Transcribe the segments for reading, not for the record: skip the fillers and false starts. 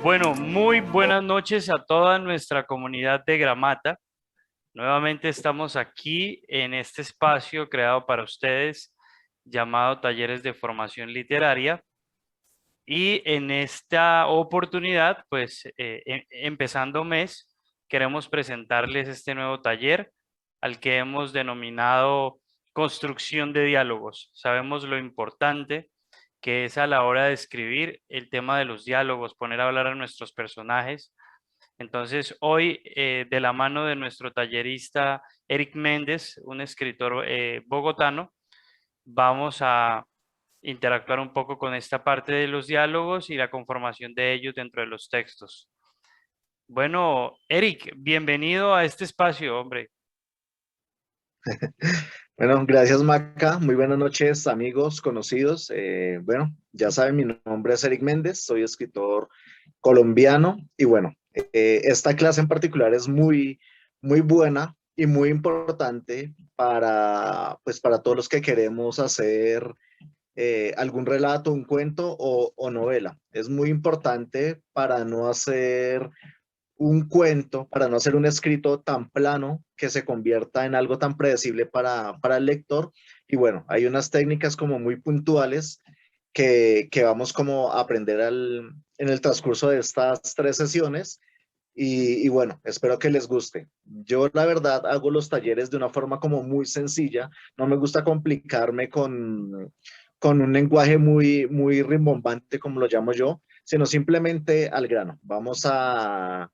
Bueno, muy buenas noches a toda nuestra comunidad de Gramata. Nuevamente estamos aquí en este espacio creado para ustedes llamado Talleres de Formación Literaria. Y en esta oportunidad, pues empezando mes, queremos presentarles este nuevo taller al que hemos denominado Construcción de Diálogos. Sabemos lo importante que es a la hora de escribir el tema de los diálogos, poner a hablar a nuestros personajes. Entonces, hoy, de la mano de nuestro tallerista Eric Méndez, un escritor bogotano, vamos a interactuar un poco con esta parte de los diálogos y la conformación de ellos dentro de los textos. Bueno, Eric, bienvenido a este espacio, hombre. Bueno, gracias Maca. Muy buenas noches, amigos, conocidos. Bueno, ya saben, mi nombre es Eric Méndez, soy escritor colombiano y bueno, esta clase en particular es muy buena y muy importante pues, para todos los que queremos hacer algún relato, un cuento o novela. Es muy importante para no hacer un cuento, para no hacer un escrito tan plano que se convierta en algo tan predecible para el lector. Y bueno, hay unas técnicas como muy puntuales que vamos como a aprender en el transcurso de estas 3 sesiones. Y bueno, espero que les guste. Yo la verdad hago los talleres de una forma como muy sencilla. No me gusta complicarme con un lenguaje muy rimbombante, como lo llamo yo, sino simplemente al grano. Vamos a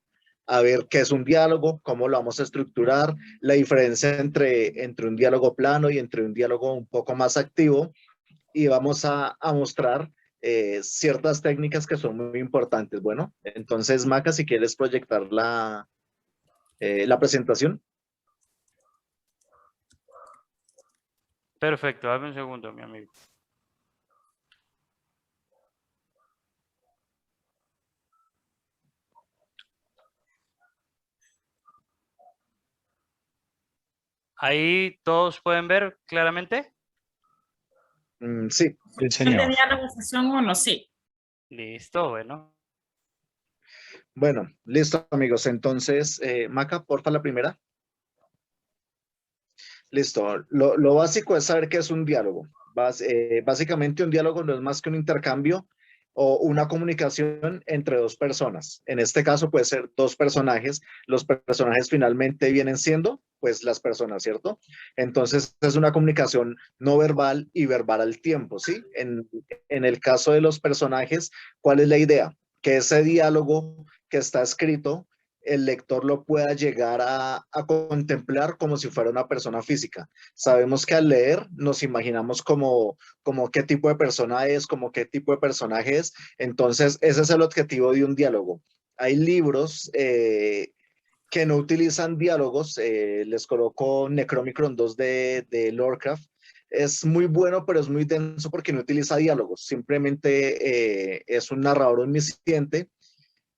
ver qué es un diálogo, cómo lo vamos a estructurar, la diferencia entre un diálogo plano y entre un diálogo un poco más activo, y vamos a mostrar ciertas técnicas que son muy importantes. Bueno, entonces, Maca, si quieres proyectar la presentación. Perfecto, dame un segundo, mi amigo. Ahí todos pueden ver claramente. Sí, Sí, De señor. diálogo sesión 1, sí. Listo, bueno. bueno, listo, amigos. Entonces, Maca, porfa, la primera. Listo. Lo básico es saber qué es un diálogo. Básicamente, un diálogo no es más que un intercambio o una comunicación entre dos personas. En este caso puede ser dos personajes. Los personajes finalmente vienen siendo, pues, las personas, ¿cierto? Entonces, es una comunicación no verbal y verbal al tiempo, ¿sí? En el caso de los personajes, ¿cuál es la idea? Que ese diálogo que está escrito el lector lo pueda llegar a contemplar como si fuera una persona física. Sabemos que al leer nos imaginamos como qué tipo de persona es, como qué tipo de personaje es. Entonces, ese es el objetivo de un diálogo. Hay libros que no utilizan diálogos. Les coloco Necronomicon 2 de Lovecraft. Es muy bueno, pero es muy denso porque no utiliza diálogos. Simplemente es un narrador omnisciente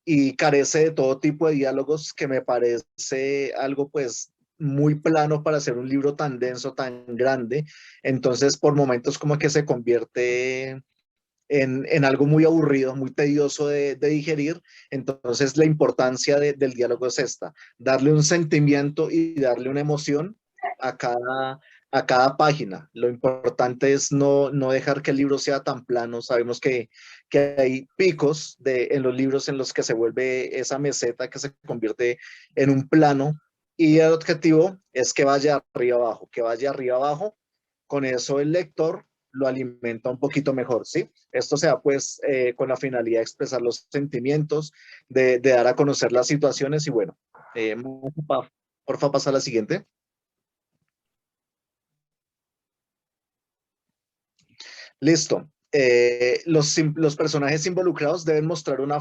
y carece de todo tipo de diálogos, que me parece algo pues muy plano para hacer un libro tan denso, tan grande. Entonces por momentos como que se convierte en algo muy aburrido, muy tedioso de digerir. Entonces la importancia del diálogo es esta: darle un sentimiento y darle una emoción a cada página. Lo importante es no dejar que el libro sea tan plano. Sabemos que hay picos en los libros en los que se vuelve esa meseta que se convierte en un plano, y el objetivo es que vaya arriba abajo, que vaya arriba abajo. Con eso el lector lo alimenta un poquito mejor, ¿sí? Esto se da pues con la finalidad de expresar los sentimientos, de dar a conocer las situaciones. Y bueno, porfa, pasa a la siguiente. Listo. Los personajes involucrados deben mostrar una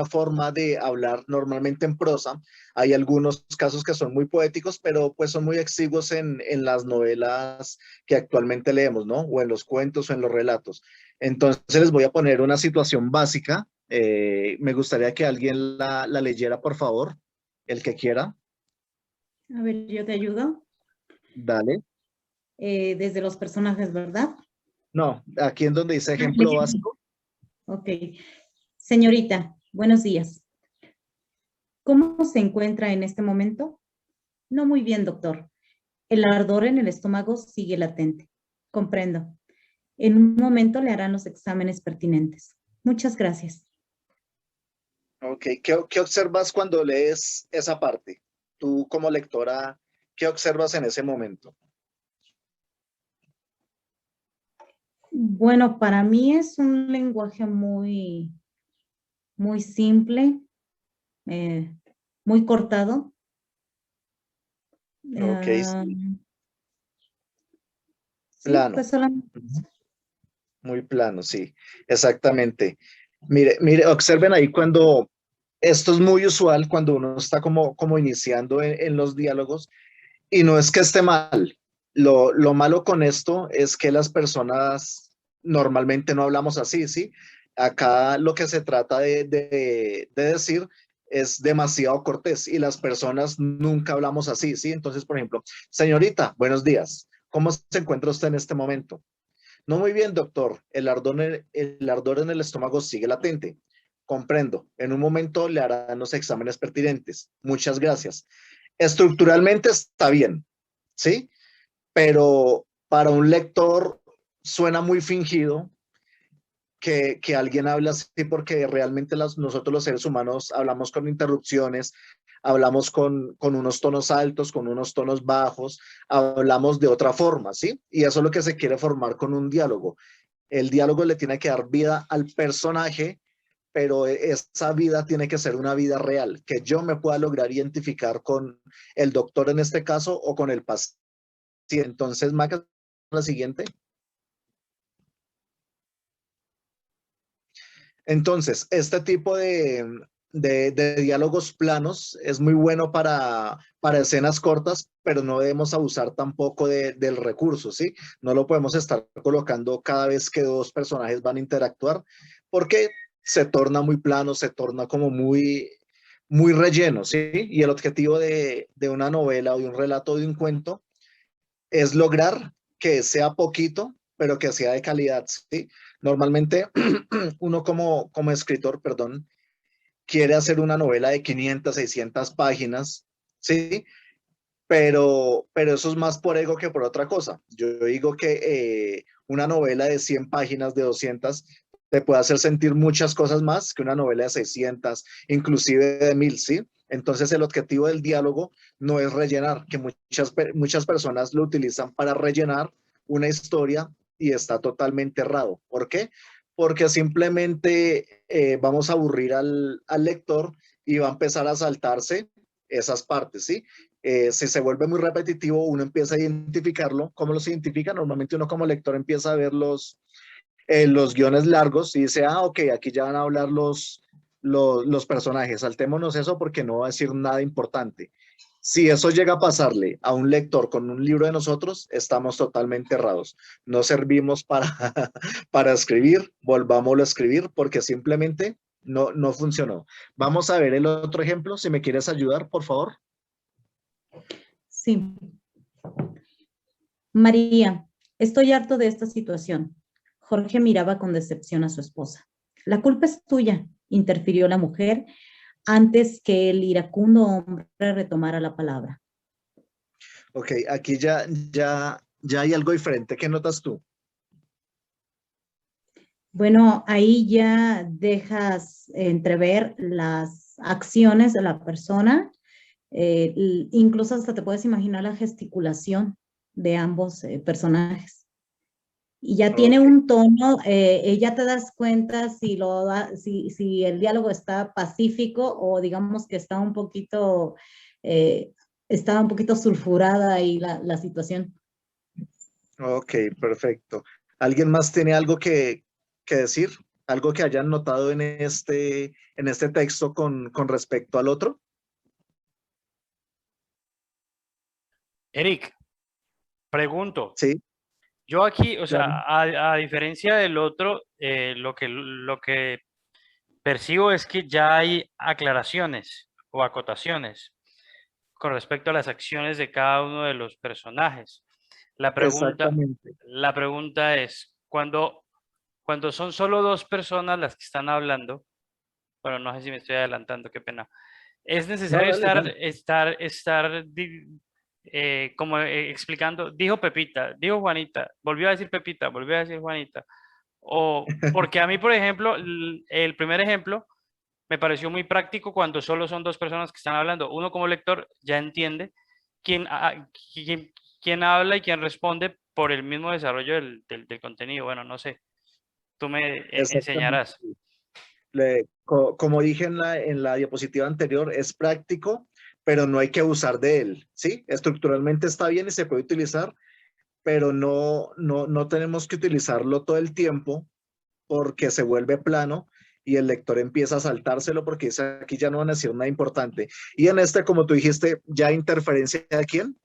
forma de hablar normalmente en prosa. Hay algunos casos que son muy poéticos, pero pues son muy exiguos en las novelas que actualmente leemos, ¿no? O en los cuentos o en los relatos. Entonces les voy a poner una situación básica. Me gustaría que alguien la leyera, por favor, el que quiera. A ver, yo te ayudo. Dale. Desde los personajes, ¿verdad? No, aquí en donde dice ejemplo básico. Ok. Señorita, buenos días. ¿Cómo se encuentra en este momento? No muy bien, doctor. El ardor en el estómago sigue latente. Comprendo. En un momento le harán los exámenes pertinentes. Muchas gracias. Ok, ¿qué observas cuando lees esa parte? Tú como lectora, ¿qué observas en ese momento? Bueno, para mí es un lenguaje muy simple, eh, muy cortado. Ok, Ah, sí, sí, plano. pues solamente. Ujú. Muy plano, sí, exactamente. Mire, observen ahí cuando esto es muy usual cuando uno está como iniciando en los diálogos y no es que esté mal. Lo malo con esto es que las personas normalmente no hablamos así, ¿sí? Acá lo que se trata de decir es demasiado cortés y las personas nunca hablamos así, ¿sí? Entonces, por ejemplo, señorita, buenos días. ¿Cómo se encuentra usted en este momento? No muy bien, doctor. El ardor en el estómago sigue latente. Comprendo. En un momento le harán los exámenes pertinentes. Muchas gracias. Estructuralmente está bien, ¿sí? Pero para un lector suena muy fingido que alguien hable así porque realmente nosotros los seres humanos hablamos con interrupciones, hablamos con unos tonos altos, con unos tonos bajos, hablamos de otra forma, ¿sí? Y eso es lo que se quiere formar con un diálogo. El diálogo le tiene que dar vida al personaje, pero esa vida tiene que ser una vida real, que yo me pueda lograr identificar con el doctor en este caso o con el paciente. Entonces, Maca, la siguiente. Entonces, este tipo de diálogos planos es muy bueno para escenas cortas, pero no debemos abusar tampoco del recurso, ¿sí? No lo podemos estar colocando cada vez que dos personajes van a interactuar, porque se torna muy plano, se torna como muy relleno, ¿sí? Y el objetivo de una novela o de un relato de un cuento es lograr que sea poquito, pero que sea de calidad, ¿sí? Normalmente uno como escritor, perdón, quiere hacer una novela de 500, 600 páginas, ¿sí? Pero eso es más por ego que por otra cosa. Yo digo que una novela de 100 páginas, de 200, te puede hacer sentir muchas cosas más que una novela de 600, inclusive de 1000, ¿sí? Entonces el objetivo del diálogo no es rellenar, que muchas personas lo utilizan para rellenar una historia y está totalmente errado. ¿Por qué? Porque simplemente vamos a aburrir al lector y va a empezar a saltarse esas partes, ¿sí? Si se vuelve muy repetitivo, uno empieza a identificarlo. ¿Cómo los identifica? Normalmente uno como lector empieza a ver los guiones largos y dice, ok, aquí ya van a hablar los personajes. Saltémonos eso porque no va a decir nada importante. Si eso llega a pasarle a un lector con un libro de nosotros, estamos totalmente errados. No servimos para, para escribir, volvámoslo a escribir porque simplemente no funcionó. Vamos a ver el otro ejemplo. Si me quieres ayudar, por favor. Sí. María, estoy harto de esta situación. Jorge miraba con decepción a su esposa. La culpa es tuya, interfirió la mujer antes que el iracundo hombre retomara la palabra. Ok, aquí ya hay algo diferente. ¿Qué notas tú? Bueno, ahí ya dejas entrever las acciones de la persona, incluso hasta te puedes imaginar la gesticulación de ambos personajes. Y ya tiene Ok, un tono, ya te das cuenta si el diálogo está pacífico o digamos que eh, está un poquito sulfurada ahí la situación. ok, perfecto. ¿Alguien más tiene algo que decir? ¿Algo que hayan notado en este texto con respecto al otro? Eric, pregunto. Sí, Yo aquí, o claro. sea, a diferencia del otro, lo que percibo es que ya hay aclaraciones o acotaciones con respecto a las acciones de cada uno de los personajes. La pregunta, Exactamente. la pregunta es, cuando son solo dos personas las que están hablando, Bueno, no sé si me estoy adelantando, qué pena. Es No, necesario dale, dale. como explicando, dijo Pepita, dijo Juanita, volvió a decir Pepita, volvió a decir Juanita. O porque a mí, por ejemplo, el primer ejemplo me pareció muy práctico cuando solo son dos personas que están hablando. Uno como lector ya entiende quién, quién habla y quién responde por el mismo desarrollo del contenido. Bueno, no sé, tú me Exactamente. enseñarás. Como dije en la diapositiva anterior, es práctico, pero no hay que abusar de él, ¿sí? Estructuralmente está bien y se puede utilizar, pero no tenemos que utilizarlo todo el tiempo porque se vuelve plano y el lector empieza a saltárselo porque dice aquí ya no van a decir nada importante. Y en este, como tú dijiste, ya interferencia de quién?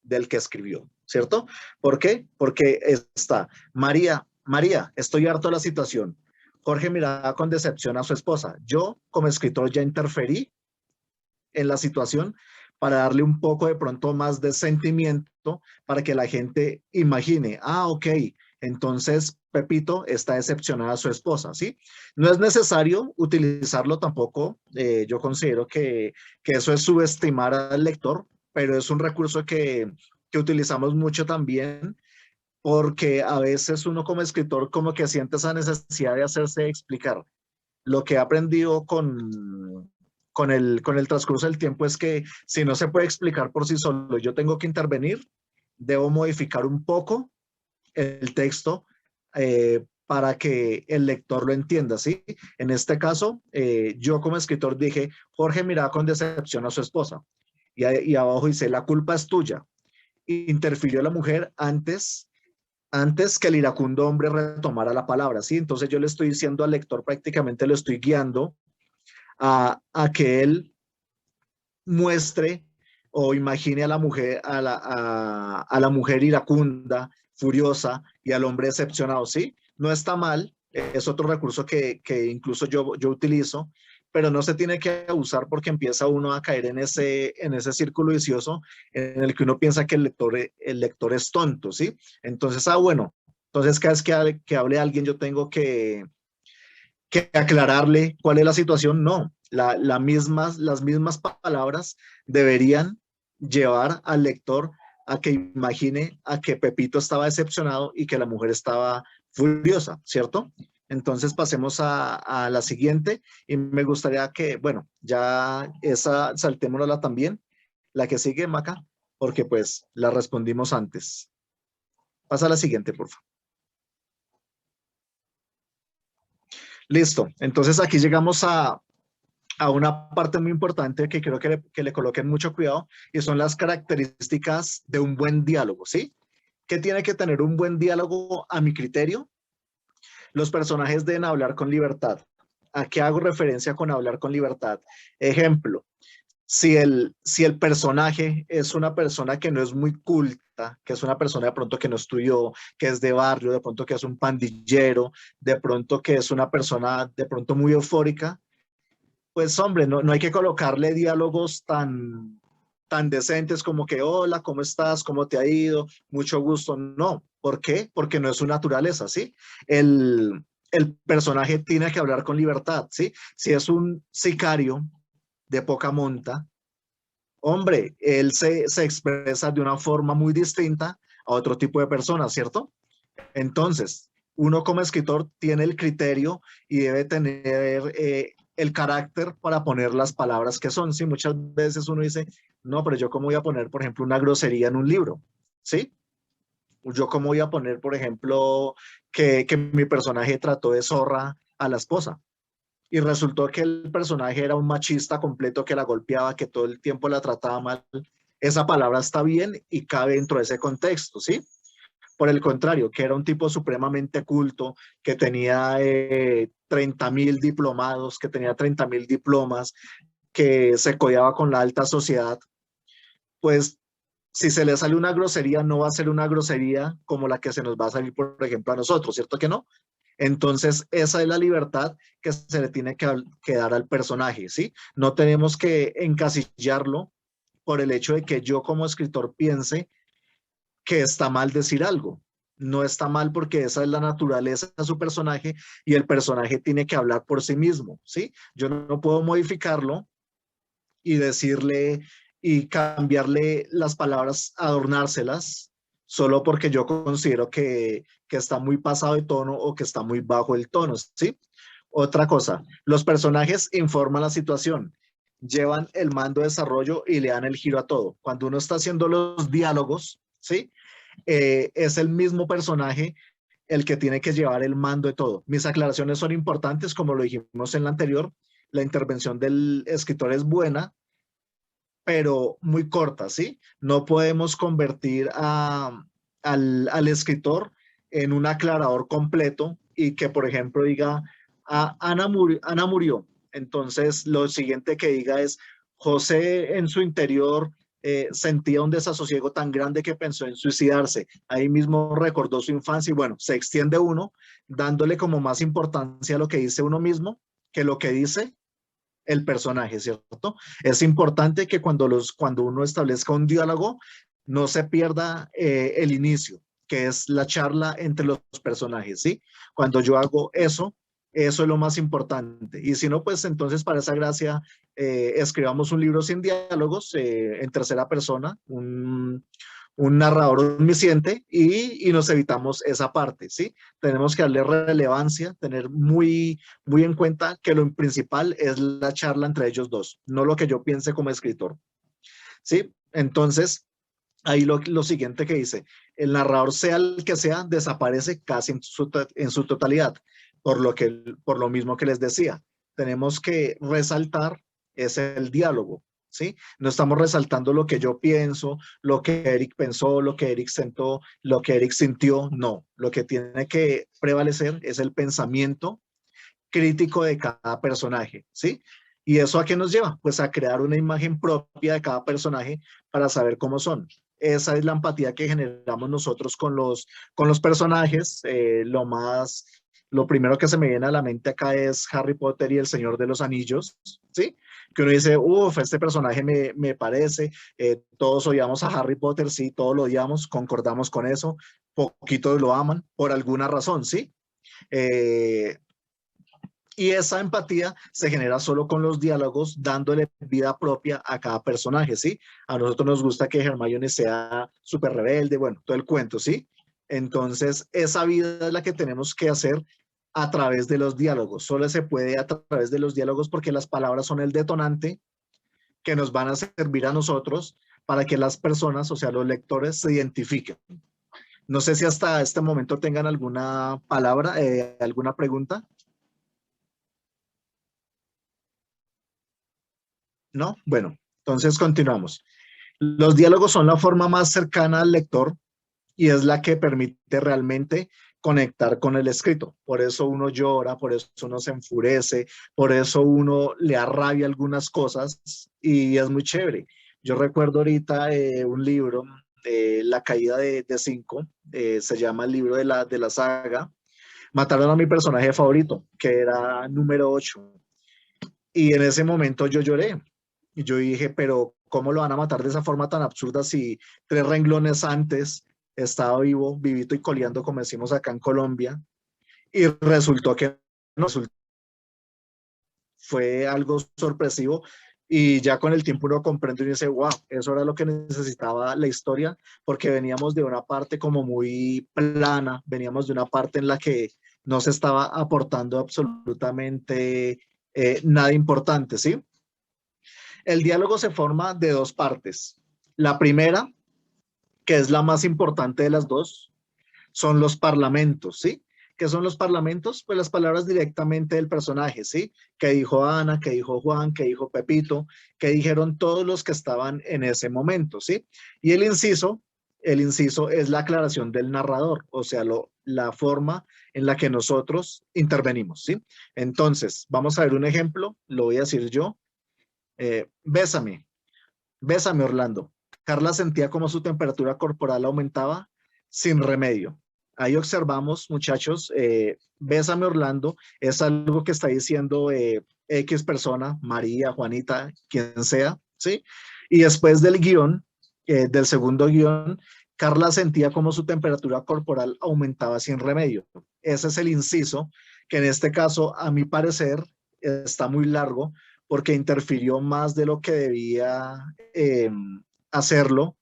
Del que escribió, ¿cierto? ¿Por qué? Porque está María, estoy harto de la situación. Jorge miraba con decepción a su esposa. Yo, como escritor, ya interferí en la situación para darle un poco de pronto más de sentimiento para que la gente imagine, ok, entonces Pepito está decepcionada a su esposa, ¿sí? No es necesario utilizarlo tampoco, yo considero que eso es subestimar al lector, pero es un recurso que utilizamos mucho también porque a veces uno como escritor como que siente esa necesidad de hacerse explicar. Lo que he aprendido con el transcurso del tiempo es que si no se puede explicar por sí solo, yo tengo que intervenir, debo modificar un poco el texto para que el lector lo entienda, ¿sí? En este caso, yo como escritor dije, Jorge miraba con decepción a su esposa y abajo dice, la culpa es tuya. Interfirió la mujer antes que el iracundo hombre retomara la palabra, ¿sí? Entonces yo le estoy diciendo al lector, prácticamente lo estoy guiando a que él muestre o imagine a la mujer, a la mujer iracunda, furiosa y al hombre decepcionado, ¿sí? No está mal, es otro recurso que incluso yo utilizo, pero no se tiene que abusar porque empieza uno a caer en ese círculo vicioso en el que uno piensa que el lector es tonto, ¿sí? Entonces, bueno, entonces cada vez que hable alguien yo tengo que aclararle cuál es la situación, no. Las mismas palabras deberían llevar al lector a que imagine a que Pepito estaba decepcionado y que la mujer estaba furiosa, ¿cierto? Entonces pasemos a la siguiente y me gustaría que, bueno, ya esa saltémosla también, la que sigue, Maca, porque pues la respondimos antes. Pasa a la siguiente, por favor. Listo. Entonces aquí llegamos a una parte muy importante que creo que le coloquen mucho cuidado y son las características de un buen diálogo, ¿sí? ¿Qué tiene que tener un buen diálogo a mi criterio? Los personajes deben hablar con libertad. ¿A qué hago referencia con hablar con libertad? Ejemplo, si el personaje es una persona que no es muy culta, que es una persona de pronto que no estudió, que es de barrio, de pronto que es un pandillero, de pronto que es una persona de pronto muy eufórica, pues hombre, no hay que colocarle diálogos tan decentes como que, hola, ¿cómo estás? ¿Cómo te ha ido? Mucho gusto. No. ¿Por qué? Porque no es su naturaleza, ¿sí? El personaje tiene que hablar con libertad, ¿sí? Si es un sicario de poca monta, hombre, él se expresa de una forma muy distinta a otro tipo de personas, ¿cierto? Entonces, uno como escritor tiene el criterio y debe tener el carácter para poner las palabras que son. Sí, muchas veces uno dice, no, pero yo cómo voy a poner, por ejemplo, una grosería en un libro, ¿sí? Yo cómo voy a poner, por ejemplo, que mi personaje trató de zorra a la esposa. Y resultó que el personaje era un machista completo que la golpeaba, que todo el tiempo la trataba mal. Esa palabra está bien y cabe dentro de ese contexto, ¿sí? Por el contrario, que era un tipo supremamente culto, que tenía 30.000 diplomados, que tenía 30.000 diplomas, que se codeaba con la alta sociedad, pues si se le sale una grosería, no va a ser una grosería como la que se nos va a salir, por ejemplo, a nosotros, ¿cierto que no? Entonces, esa es la libertad que se le tiene que dar al personaje, ¿sí? No tenemos que encasillarlo por el hecho de que yo como escritor piense que está mal decir algo. No está mal porque esa es la naturaleza de su personaje y el personaje tiene que hablar por sí mismo, ¿sí? Yo no puedo modificarlo y decirle y cambiarle las palabras, adornárselas, solo porque yo considero que está muy pasado de tono o que está muy bajo el tono, ¿sí? Otra cosa, los personajes informan la situación, llevan el mando de desarrollo y le dan el giro a todo. Cuando uno está haciendo los diálogos, ¿sí? Es el mismo personaje el que tiene que llevar el mando de todo. Mis aclaraciones son importantes, como lo dijimos en la anterior. La intervención del escritor es buena, pero muy corta, ¿sí? No podemos convertir al escritor en un aclarador completo y que, por ejemplo, diga, Ana murió. Entonces, lo siguiente que diga es, José en su interior sentía un desasosiego tan grande que pensó en suicidarse. Ahí mismo recordó su infancia y bueno, se extiende uno dándole como más importancia a lo que dice uno mismo que lo que dice el personaje, ¿cierto? Es importante que cuando uno establezca un diálogo, no se pierda el inicio, que es la charla entre los personajes, ¿sí? Cuando yo hago eso, eso es lo más importante. Y si no, pues entonces para esa gracia, escribamos un libro sin diálogos, en tercera persona, un narrador omnisciente y nos evitamos esa parte, ¿sí? Tenemos que darle relevancia, tener muy en cuenta que lo principal es la charla entre ellos dos, no lo que yo piense como escritor, ¿sí? Entonces, ahí lo siguiente que dice, el narrador sea el que sea, desaparece casi en su totalidad, por lo mismo que les decía. Tenemos que resaltar es el diálogo, ¿sí? No estamos resaltando lo que yo pienso, lo que Eric pensó, lo que Eric sentó, lo que Eric sintió, no. Lo que tiene que prevalecer es el pensamiento crítico de cada personaje, ¿sí? ¿Y eso a qué nos lleva? Pues a crear una imagen propia de cada personaje para saber cómo son. Esa es la empatía que generamos nosotros con los personajes. Lo primero que se me viene a la mente acá es Harry Potter y el Señor de los Anillos, ¿sí? Que uno dice, uff, este personaje me parece, todos odiamos a Harry Potter, sí, todos lo odiamos, concordamos con eso, poquitos lo aman por alguna razón, ¿sí? Eh, y esa empatía se genera solo con los diálogos, dándole vida propia a cada personaje, ¿sí? A nosotros nos gusta que Hermione sea súper rebelde, bueno, todo el cuento, ¿sí? Entonces, esa vida es la que tenemos que hacer a través de los diálogos. Solo se puede a través de los diálogos porque las palabras son el detonante que nos van a servir a nosotros para que las personas, o sea, los lectores, se identifiquen. No sé si hasta este momento tengan alguna palabra, alguna pregunta. ¿No? Bueno, entonces continuamos. Los diálogos son la forma más cercana al lector y es la que permite realmente conectar con el escrito. Por eso uno llora, por eso uno se enfurece, por eso uno le arrabia algunas cosas y es muy chévere. Yo recuerdo ahorita un libro, La caída de Cinco, se llama el libro de la saga. Mataron a mi personaje favorito, que era número 8. Y en ese momento yo lloré. Y yo dije, pero ¿cómo lo van a matar de esa forma tan absurda si 3 renglones antes estaba vivo, vivito y coleando, como decimos acá en Colombia? Y resultó que no, fue algo sorpresivo. Y ya con el tiempo uno comprende y dice, wow, eso era lo que necesitaba la historia, porque veníamos de una parte como muy plana, veníamos de una parte en la que no se estaba aportando absolutamente nada importante, ¿sí? El diálogo se forma de dos partes. La primera, que es la más importante de las dos, son los parlamentos, ¿sí? ¿Qué son los parlamentos? Pues las palabras directamente del personaje, ¿sí? ¿Qué dijo Ana? ¿Qué dijo Juan? ¿Qué dijo Pepito? ¿Qué dijeron todos los que estaban en ese momento, ¿sí? Y el inciso es la aclaración del narrador, o sea, la forma en la que nosotros intervenimos, ¿sí? Entonces, vamos a ver un ejemplo, lo voy a decir yo. Bésame, bésame Orlando. Carla sentía como su temperatura corporal aumentaba sin remedio. Ahí observamos, muchachos, bésame Orlando, es algo que está diciendo X persona, María, Juanita, quien sea, ¿sí? Y después del guión, del segundo guión, Carla sentía como su temperatura corporal aumentaba sin remedio. Ese es el inciso que en este caso, a mi parecer, está muy largo porque interfirió más de lo que debía hacerlo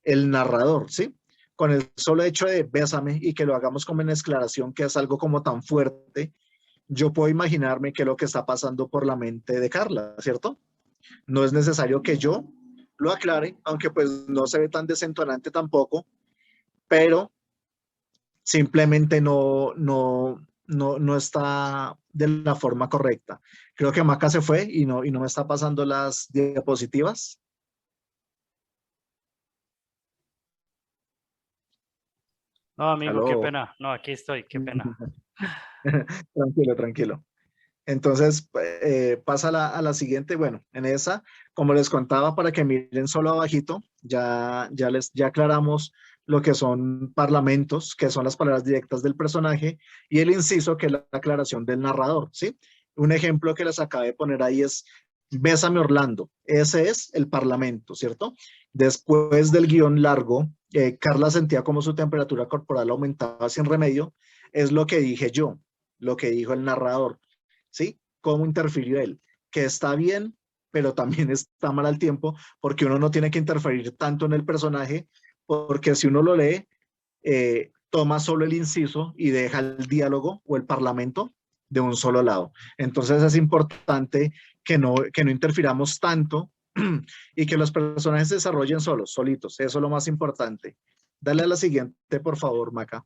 el narrador, ¿sí? Con el solo hecho de bésame y que lo hagamos como en exclamación, que es algo como tan fuerte, yo puedo imaginarme qué es lo que está pasando por la mente de Carla, ¿cierto? No es necesario que yo lo aclare, aunque pues no se ve tan desentonante tampoco, pero simplemente no está de la forma correcta. Creo que Maca se fue y no me está pasando las diapositivas. No, amigo, qué Aló. pena. No, aquí estoy, qué pena. Tranquilo, tranquilo. Entonces, pasa a la siguiente. Bueno, en esa, como les contaba, para que miren solo abajito, ya aclaramos lo que son parlamentos, que son las palabras directas del personaje, y el inciso, que es la aclaración del narrador, ¿sí? Un ejemplo que les acabé de poner ahí es, Bésame Orlando. Ese es el parlamento, ¿cierto? Después del guión largo, Carla sentía como su temperatura corporal aumentaba sin remedio. Es lo que dije yo, lo que dijo el narrador. ¿Sí? ¿Cómo interfirió él? Que está bien, pero también está mal al tiempo, porque uno no tiene que interferir tanto en el personaje, porque si uno lo lee, toma solo el inciso y deja el diálogo o el parlamento de un solo lado. Entonces es importante que no interfiramos tanto y que los personajes se desarrollen solos, solitos. Eso es lo más importante. Dale a la siguiente, por favor, Maca.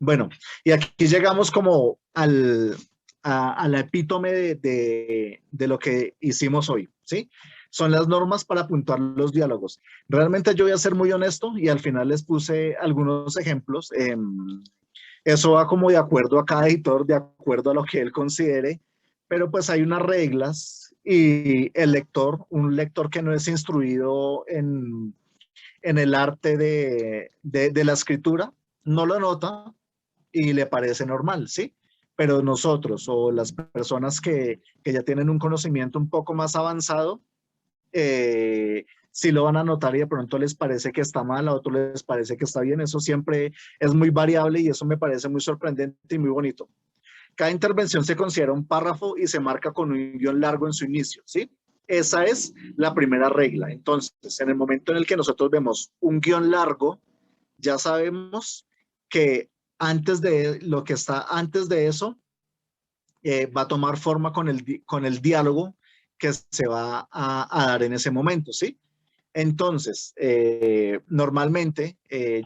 Bueno, y aquí llegamos como a la epítome de lo que hicimos hoy, ¿sí? Son las normas para puntuar los diálogos. Realmente yo voy a ser muy honesto y al final les puse algunos ejemplos. Eso va como de acuerdo a cada editor, de acuerdo a lo que él considere, pero pues hay unas reglas y el lector, un lector que no es instruido en el arte de la escritura, no lo nota y le parece normal, ¿sí? Pero nosotros o las personas que ya tienen un conocimiento un poco más avanzado, sí lo van a notar y de pronto les parece que está mal, a otros les parece que está bien. Eso siempre es muy variable y eso me parece muy sorprendente y muy bonito. Cada intervención se considera un párrafo y se marca con un guión largo en su inicio, ¿sí? Esa es la primera regla. Entonces, en el momento en el que nosotros vemos un guión largo, ya sabemos que antes de lo que está antes de eso, va a tomar forma con el diálogo que se va a dar en ese momento, ¿sí? Entonces, normalmente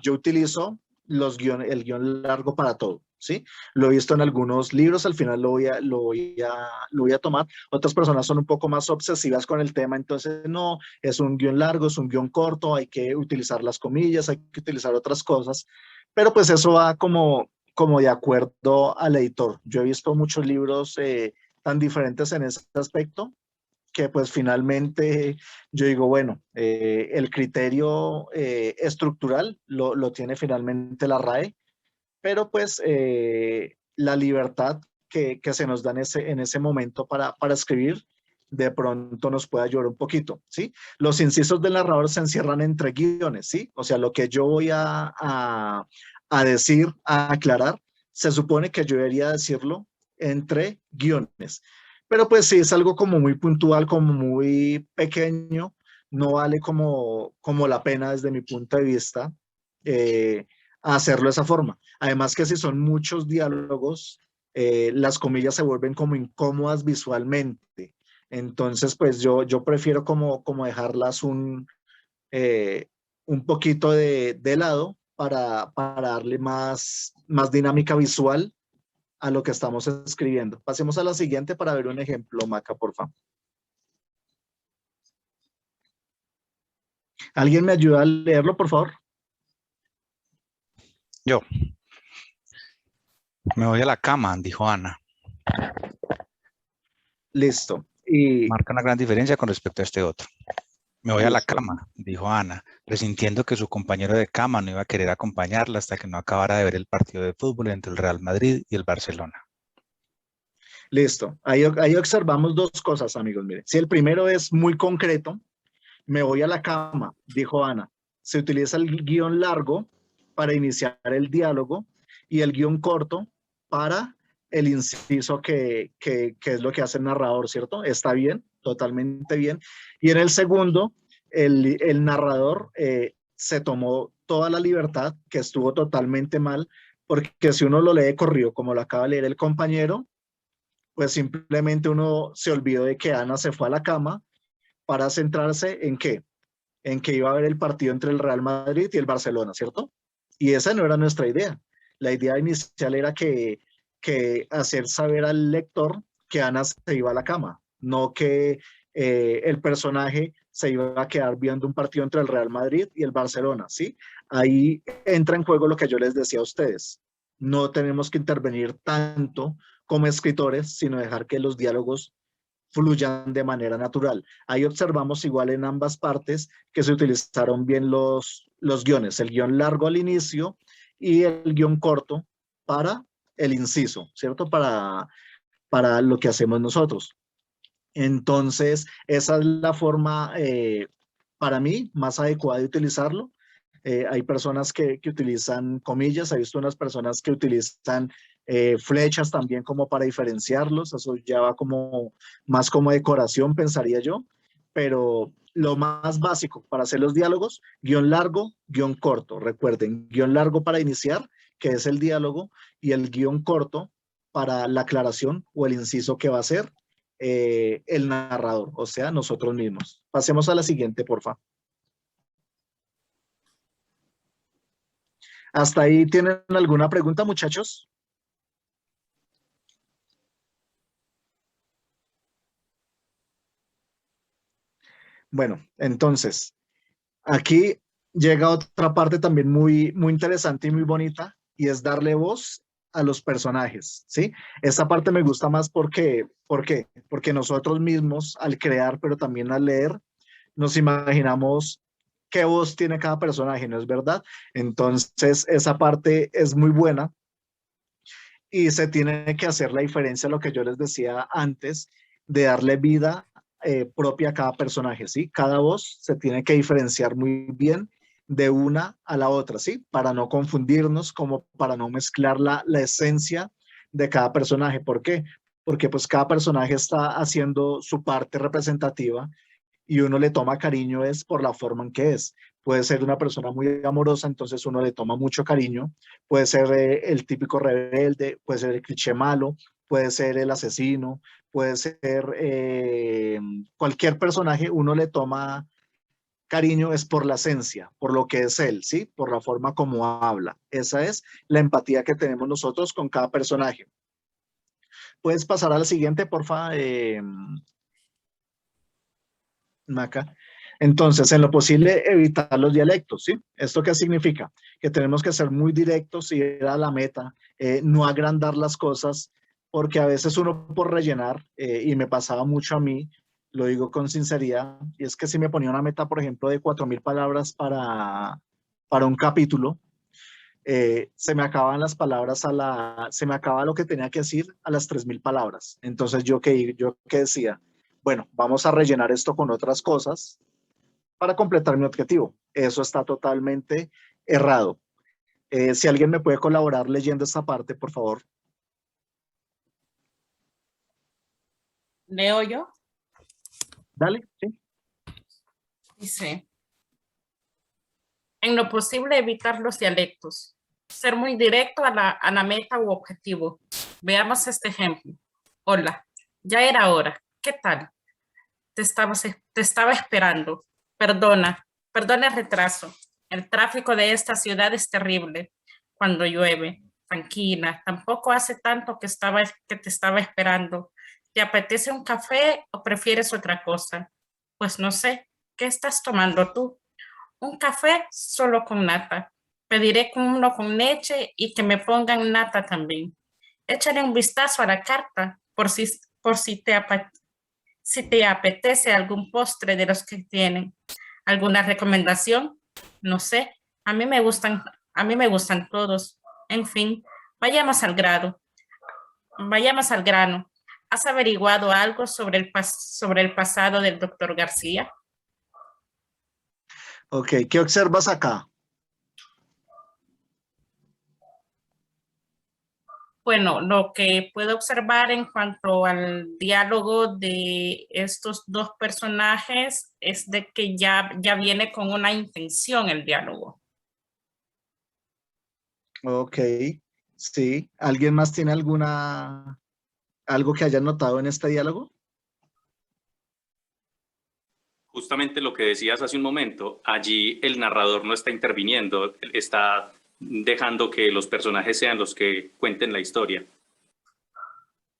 yo utilizo el guión largo para todo, ¿sí? Lo he visto en algunos libros, al final lo voy a tomar. Otras personas son un poco más obsesivas con el tema, entonces no, es un guión largo, es un guión corto, hay que utilizar las comillas, hay que utilizar otras cosas, pero pues eso va como de acuerdo al editor. Yo he visto muchos libros tan diferentes en ese aspecto que pues finalmente yo digo, bueno, el criterio estructural lo tiene finalmente la RAE, pero pues la libertad que se nos da en ese momento para escribir, de pronto nos puede ayudar un poquito, ¿sí? Los incisos del narrador se encierran entre guiones, ¿sí? O sea, lo que yo voy a decir, a aclarar, se supone que yo debería decirlo entre guiones. Pero pues sí, es algo como muy puntual, como muy pequeño, no vale como la pena desde mi punto de vista hacerlo de esa forma. Además que si son muchos diálogos, las comillas se vuelven como incómodas visualmente. Entonces, pues yo prefiero como dejarlas un poquito de lado para darle más dinámica visual a lo que estamos escribiendo. Pasemos a la siguiente para ver un ejemplo, Maca, por favor. ¿Alguien me ayuda a leerlo, por favor? Yo. Me voy a la cama, dijo Ana. Listo. Y Marca una gran diferencia con respecto a este otro. Me voy a la listo. cama, dijo Ana, presintiendo que su compañero de cama no iba a querer acompañarla hasta que no acabara de ver el partido de fútbol entre el Real Madrid y el Barcelona. Listo. Ahí observamos dos cosas, amigos. Miren, si el primero es muy concreto, me voy a la cama, dijo Ana. se utiliza el guión largo para iniciar el diálogo y el guión corto para el inciso que es lo que hace el narrador, ¿cierto? Está bien, totalmente bien. Y en el segundo, el narrador se tomó toda la libertad, que estuvo totalmente mal, porque si uno lo lee corrido, como lo acaba de leer el compañero, pues simplemente uno se olvidó de que Ana se fue a la cama para centrarse en qué, en que iba a haber el partido entre el Real Madrid y el Barcelona, ¿cierto? Y esa no era nuestra idea. La idea inicial era que hacer saber al lector que Ana se iba a la cama, no que el personaje se iba a quedar viendo un partido entre el Real Madrid y el Barcelona, ¿sí? Ahí entra en juego lo que yo les decía a ustedes. No tenemos que intervenir tanto como escritores, sino dejar que los diálogos fluyan de manera natural. Ahí observamos igual en ambas partes que se utilizaron bien los guiones, el guión largo al inicio y el guión corto para el inciso, ¿cierto? Para lo que hacemos nosotros. Entonces, esa es la forma, para mí, más adecuada de utilizarlo. Hay personas que utilizan comillas, he visto unas personas que utilizan flechas también como para diferenciarlos, eso ya va como más como decoración, pensaría yo, pero lo más básico para hacer los diálogos, guión largo, guión corto. Recuerden, guión largo para iniciar, que es el diálogo, y el guión corto para la aclaración o el inciso que va a ser el narrador, o sea, nosotros mismos. Pasemos a la siguiente, por favor. ¿Hasta ahí tienen alguna pregunta, muchachos? Bueno, entonces, aquí llega otra parte también muy interesante y muy bonita, y es darle voz a los personajes, ¿sí? Esta parte me gusta más porque, ¿por qué? Porque nosotros mismos, al crear, pero también al leer, nos imaginamos qué voz tiene cada personaje, ¿no es verdad? Entonces, esa parte es muy buena y se tiene que hacer la diferencia, lo que yo les decía antes, de darle vida propia a cada personaje, ¿sí? Cada voz se tiene que diferenciar muy bien de una a la otra, ¿sí? Para no confundirnos, como para no mezclar la esencia de cada personaje. ¿Por qué? Porque pues cada personaje está haciendo su parte representativa y uno le toma cariño es por la forma en que es. Puede ser una persona muy amorosa, entonces uno le toma mucho cariño. Puede ser el típico rebelde, puede ser el cliché malo, puede ser el asesino, puede ser cualquier personaje, uno le toma cariño es por la esencia, por lo que es él, ¿sí? Por la forma como habla. Esa es la empatía que tenemos nosotros con cada personaje. Puedes pasar al siguiente, porfa, Maca. Entonces, en lo posible, evitar los dialectos, ¿sí? ¿Esto qué significa? Que tenemos que ser muy directos y ir a la meta, no agrandar las cosas, porque a veces uno por rellenar, y me pasaba mucho a mí, lo digo con sinceridad, y es que si me ponía una meta, por ejemplo, de 4.000 palabras para un capítulo, se me acaban las palabras se me acaba lo que tenía que decir a las 3.000 palabras. Entonces, yo qué decía, bueno, vamos a rellenar esto con otras cosas para completar mi objetivo. Eso está totalmente errado. Si alguien me puede colaborar leyendo esta parte, por favor. ¿Leo yo? Dale, sí. Dice, en lo posible evitar los dialectos. Ser muy directo a la meta u objetivo. Veamos este ejemplo. Hola, ya era hora. ¿Qué tal? Te estaba esperando. Perdona el retraso. El tráfico de esta ciudad es terrible cuando llueve. Tranquila, tampoco hace tanto que te estaba esperando. ¿Te apetece un café o prefieres otra cosa? Pues no sé, ¿qué estás tomando tú? Un café solo con nata. Pediré uno con leche y que me pongan nata también. Échale un vistazo a la carta por si te apetece algún postre de los que tienen. ¿Alguna recomendación? No sé. A mí me gustan todos. En fin, vayamos al grano. Vayamos al grano. ¿Has averiguado algo sobre el pasado del doctor García? Ok, ¿qué observas acá? Bueno, lo que puedo observar en cuanto al diálogo de estos dos personajes es de que ya viene con una intención el diálogo. Ok, sí. ¿Alguien más tiene algo que haya notado en este diálogo? Justamente lo que decías hace un momento, allí el narrador no está interviniendo, está dejando que los personajes sean los que cuenten la historia.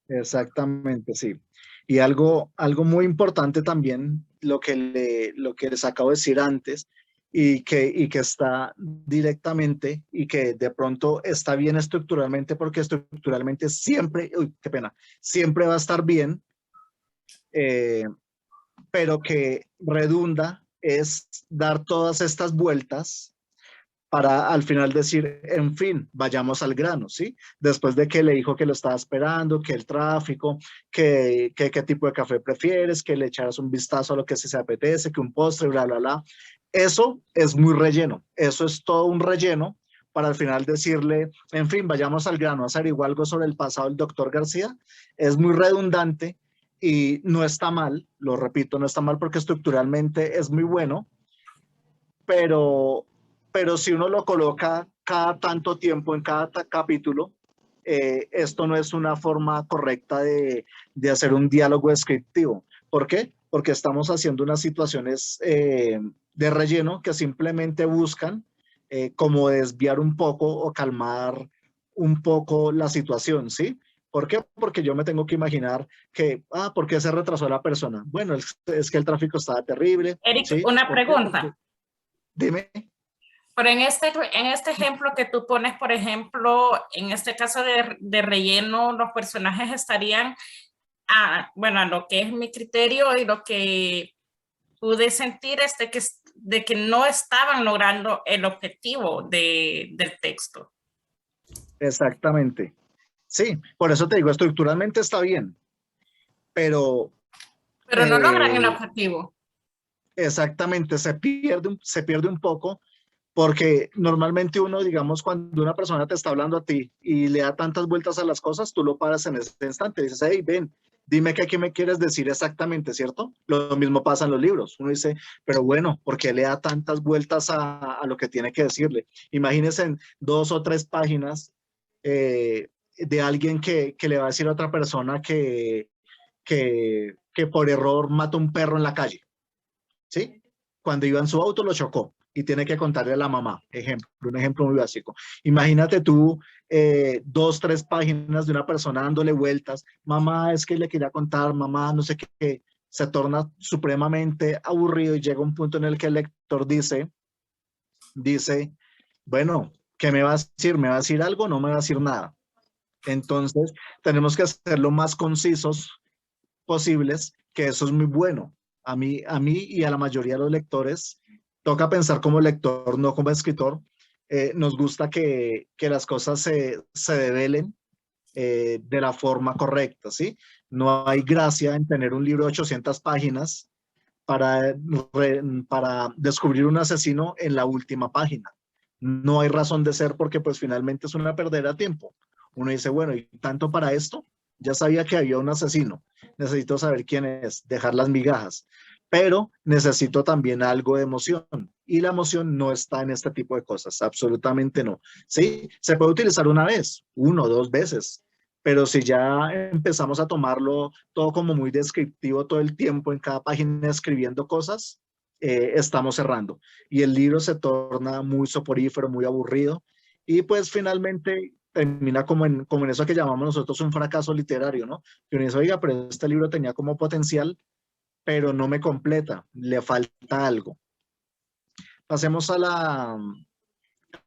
Exactamente, sí. Y algo muy importante también, lo que les acabo de decir antes, y que está directamente y que de pronto está bien estructuralmente, porque estructuralmente siempre, uy, qué pena, siempre va a estar bien, eh, pero que redunda es dar todas estas vueltas para al final decir, en fin, vayamos al grano, ¿sí? Después de que le dijo que lo estaba esperando, que el tráfico, que qué tipo de café prefieres, que le echaras un vistazo a lo que se apetece, que un postre, bla, bla, bla. Eso es muy relleno, eso es todo un relleno para al final decirle, en fin, vayamos al grano, hacer igual algo sobre el pasado del doctor García. Es muy redundante y no está mal, lo repito, no está mal porque estructuralmente es muy bueno, pero si uno lo coloca cada tanto tiempo en cada capítulo, esto no es una forma correcta de hacer un diálogo descriptivo. ¿Por qué? Porque estamos haciendo unas situaciones de relleno que simplemente buscan como desviar un poco o calmar un poco la situación, ¿sí? ¿Por qué? Porque yo me tengo que imaginar que, ¿por qué se retrasó la persona? Bueno, es que el tráfico estaba terrible, Eric, ¿sí? una ¿Por qué? Porque, pregunta. dime. Pero en este ejemplo que tú pones, por ejemplo, en este caso de relleno, los personajes estarían, bueno, a lo que es mi criterio y lo que pude sentir es de que no estaban logrando el objetivo del texto. Exactamente. Sí, por eso te digo, estructuralmente está bien, pero Pero no logran el objetivo. exactamente se pierde un poco porque normalmente uno, digamos, cuando una persona te está hablando a ti y le da tantas vueltas a las cosas, tú lo paras en ese instante, dices, hey, ven, dime qué aquí me quieres decir exactamente, ¿cierto? Lo mismo pasa en los libros. Uno dice, pero bueno, ¿por qué le da tantas vueltas a lo que tiene que decirle? Imagínense en 2 o 3 páginas de alguien que le va a decir a otra persona que por error mata un perro en la calle, ¿sí? Cuando iba en su auto lo chocó y tiene que contarle a la mamá, un ejemplo muy básico. Imagínate tú 2, 3 páginas de una persona dándole vueltas, mamá, es que le quería contar, mamá, no sé qué, se torna supremamente aburrido y llega un punto en el que el lector dice, bueno, ¿qué me va a decir? ¿Me va a decir algo? No me va a decir nada. Entonces, tenemos que ser lo más concisos posibles, que eso es muy bueno. A mí y a la mayoría de los lectores, toca pensar como lector, no como escritor. Nos gusta que las cosas se develen de la forma correcta, ¿sí? No hay gracia en tener un libro de 800 páginas para descubrir un asesino en la última página. No hay razón de ser porque pues finalmente es una perdera de tiempo. Uno dice, bueno, ¿y tanto para esto? Ya sabía que había un asesino. Necesito saber quién es, dejar las migajas. Pero necesito también algo de emoción. Y la emoción no está en este tipo de cosas, absolutamente no. Sí, se puede utilizar una vez, 1 o 2 veces, pero si ya empezamos a tomarlo todo como muy descriptivo todo el tiempo en cada página escribiendo cosas, estamos cerrando. Y el libro se torna muy soporífero, muy aburrido y pues finalmente termina como en eso que llamamos nosotros un fracaso literario, ¿no? Que uno dice, oiga, pero este libro tenía como potencial, pero no me completa, le falta algo. Pasemos a la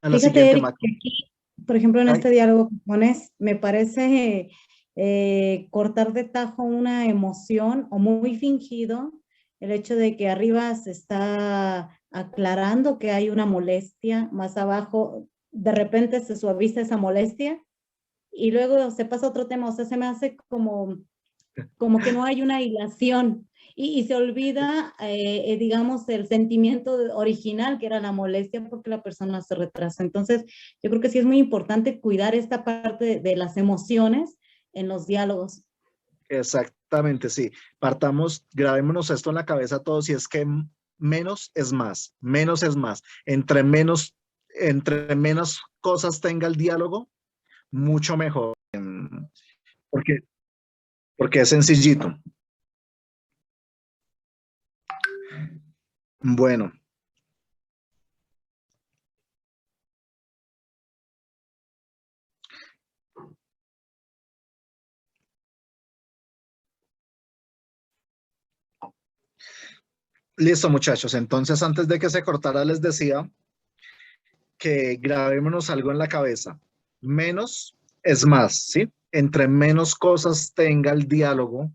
Fíjate, siguiente Eric, máquina. que aquí, por ejemplo, en este diálogo que pones, me parece cortar de tajo una emoción o muy fingido el hecho de que arriba se está aclarando que hay una molestia, más abajo de repente se suaviza esa molestia y luego se pasa a otro tema, o sea, se me hace como que no hay una hilación y se olvida, digamos, el sentimiento original que era la molestia porque la persona se retrasa. Entonces, yo creo que sí es muy importante cuidar esta parte de las emociones en los diálogos. Exactamente, sí. Partamos, grabémonos esto en la cabeza todos, y es que menos es más, menos es más. Entre menos cosas tenga el diálogo, mucho mejor. Porque, porque es sencillito. Bueno. Listo, muchachos. Entonces, antes de que se cortara, les decía que grabémonos algo en la cabeza. Menos es más, ¿sí? Entre menos cosas tenga el diálogo,